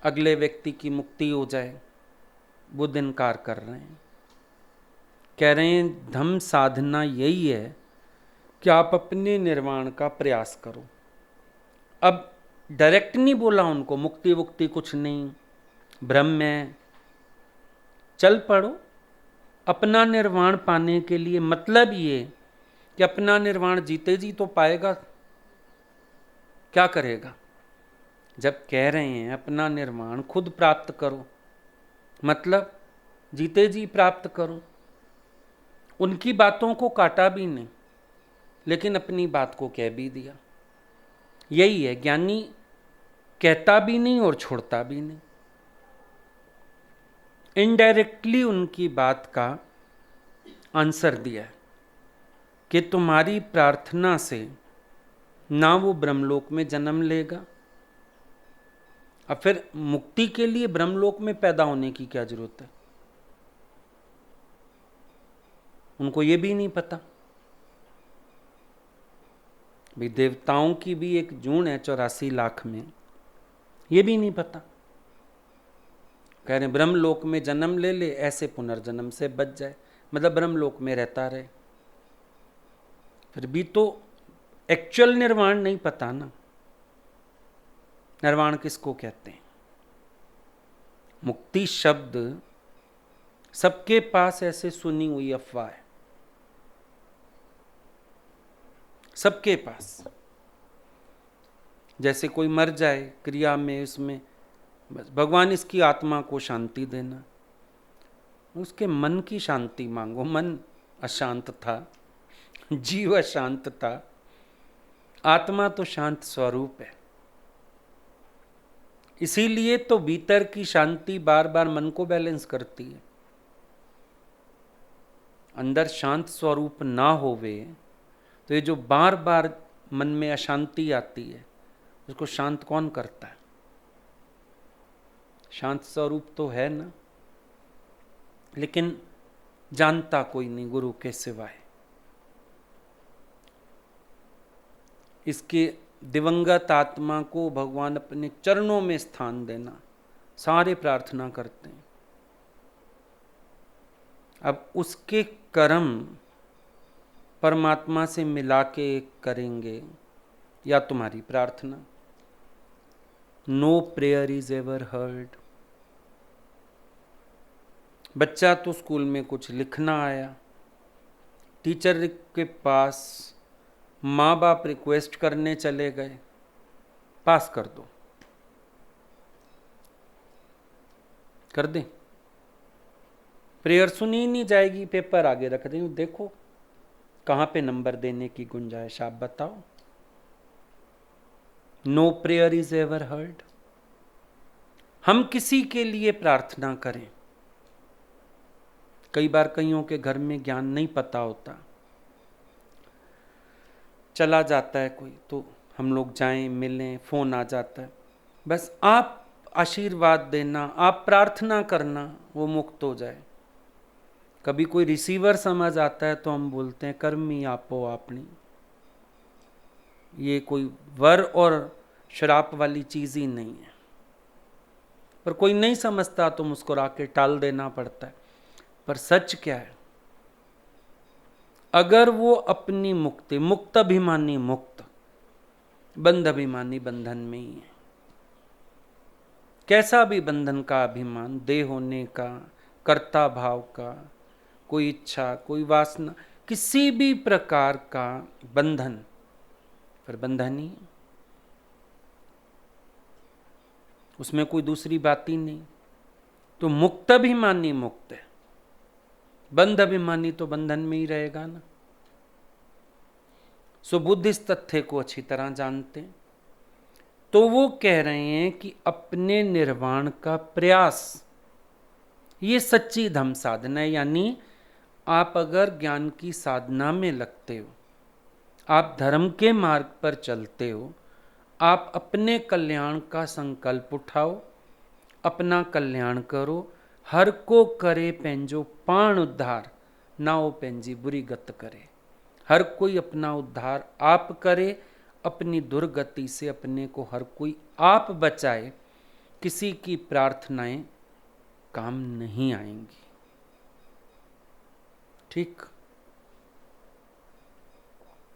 अगले व्यक्ति की मुक्ति हो जाए, बुद्ध इनकार कर रहे हैं। कह रहे हैं धम्म साधना यही है कि आप अपने निर्वाण का प्रयास करो। अब डायरेक्ट नहीं बोला उनको मुक्ति वुक्ति कुछ नहीं, ब्रह्म है, चल पड़ो अपना निर्वाण पाने के लिए। मतलब ये कि अपना निर्वाण जीते जी तो पाएगा, क्या करेगा? जब कह रहे हैं अपना निर्वाण खुद प्राप्त करो, मतलब जीते जी प्राप्त करो। उनकी बातों को काटा भी नहीं, लेकिन अपनी बात को कह भी दिया। यही है ज्ञानी, कहता भी नहीं और छोड़ता भी नहीं। इनडायरेक्टली उनकी बात का आंसर दिया है कि तुम्हारी प्रार्थना से ना वो ब्रह्मलोक में जन्म लेगा। अब फिर मुक्ति के लिए ब्रह्मलोक में पैदा होने की क्या जरूरत है? उनको ये भी नहीं पता। भाई देवताओं की भी एक जून है 84 लाख में, ये भी नहीं पता। कह रहे ब्रह्मलोक में जन्म ले ले, ऐसे पुनर्जन्म से बच जाए, मतलब ब्रह्मलोक में रहता रहे। फिर भी तो एक्चुअल निर्वाण नहीं पता ना, निर्वाण किसको कहते हैं। मुक्ति शब्द सबके पास ऐसे सुनी हुई अफवाह है, सबके पास। जैसे कोई मर जाए क्रिया में, उसमें बस भगवान इसकी आत्मा को शांति देना, उसके मन की शांति मांगो। मन अशांत था, जीव अशांत था, आत्मा तो शांत स्वरूप है। इसीलिए तो भीतर की शांति बार बार मन को बैलेंस करती है। अंदर शांत स्वरूप ना होवे तो ये जो बार बार मन में अशांति आती है, उसको शांत कौन करता है? शांत स्वरूप तो है ना, लेकिन जानता कोई नहीं गुरु के सिवाय। इसके दिवंगत आत्मा को भगवान अपने चरणों में स्थान देना, सारे प्रार्थना करते हैं। अब उसके कर्म परमात्मा से मिला के करेंगे या तुम्हारी प्रार्थना। No prayer is ever heard. बच्चा तो स्कूल में कुछ लिखना आया, टीचर के पास माँ बाप रिक्वेस्ट करने चले गए, पास कर दो, कर दें। प्रेयर सुनी नहीं जाएगी, पेपर आगे रख दें, देखो कहाँ पे नंबर देने की गुंजाइश, आप बताओ। No prayer is ever heard. हम किसी के लिए प्रार्थना करें, कई बार कईयों के घर में ज्ञान नहीं पता होता, चला जाता है कोई तो हम लोग जाएं मिलें, फोन आ जाता है, बस आप आशीर्वाद देना, आप प्रार्थना करना, वो मुक्त हो जाए। कभी कोई रिसीवर समझ आता है तो हम बोलते हैं कर्मी आपो आपनी। ये कोई वर और शराप वाली चीज ही नहीं है, पर कोई नहीं समझता तो मुस्कुरा के टाल देना पड़ता है। पर सच क्या है, अगर वो अपनी मुक्ति, मुक्त अभिमानी मुक्त, बंध अभिमानी बंधन में ही है। कैसा भी बंधन का अभिमान, देह होने का, कर्ता भाव का, कोई इच्छा, कोई वासना, किसी भी प्रकार का बंधन, पर बंधन ही, उसमें कोई दूसरी बात ही नहीं। तो मुक्त अभिमानी मुक्त है, बंध अभिमानी तो बंधन में ही रहेगा ना। सो बुद्ध इस तथ्य को अच्छी तरह जानते हैं। तो वो कह रहे हैं कि अपने निर्वाण का प्रयास, ये सच्ची धम्म साधना है। यानी आप अगर ज्ञान की साधना में लगते हो, आप धर्म के मार्ग पर चलते हो, आप अपने कल्याण का संकल्प उठाओ, अपना कल्याण करो। हर को करे पेंजो पाण उद्धार, ना हो पेंजी बुरी गत करे। हर कोई अपना उद्धार आप करे, अपनी दुर्गति से अपने को हर कोई आप बचाए, किसी की प्रार्थनाएं काम नहीं आएंगी। ठीक।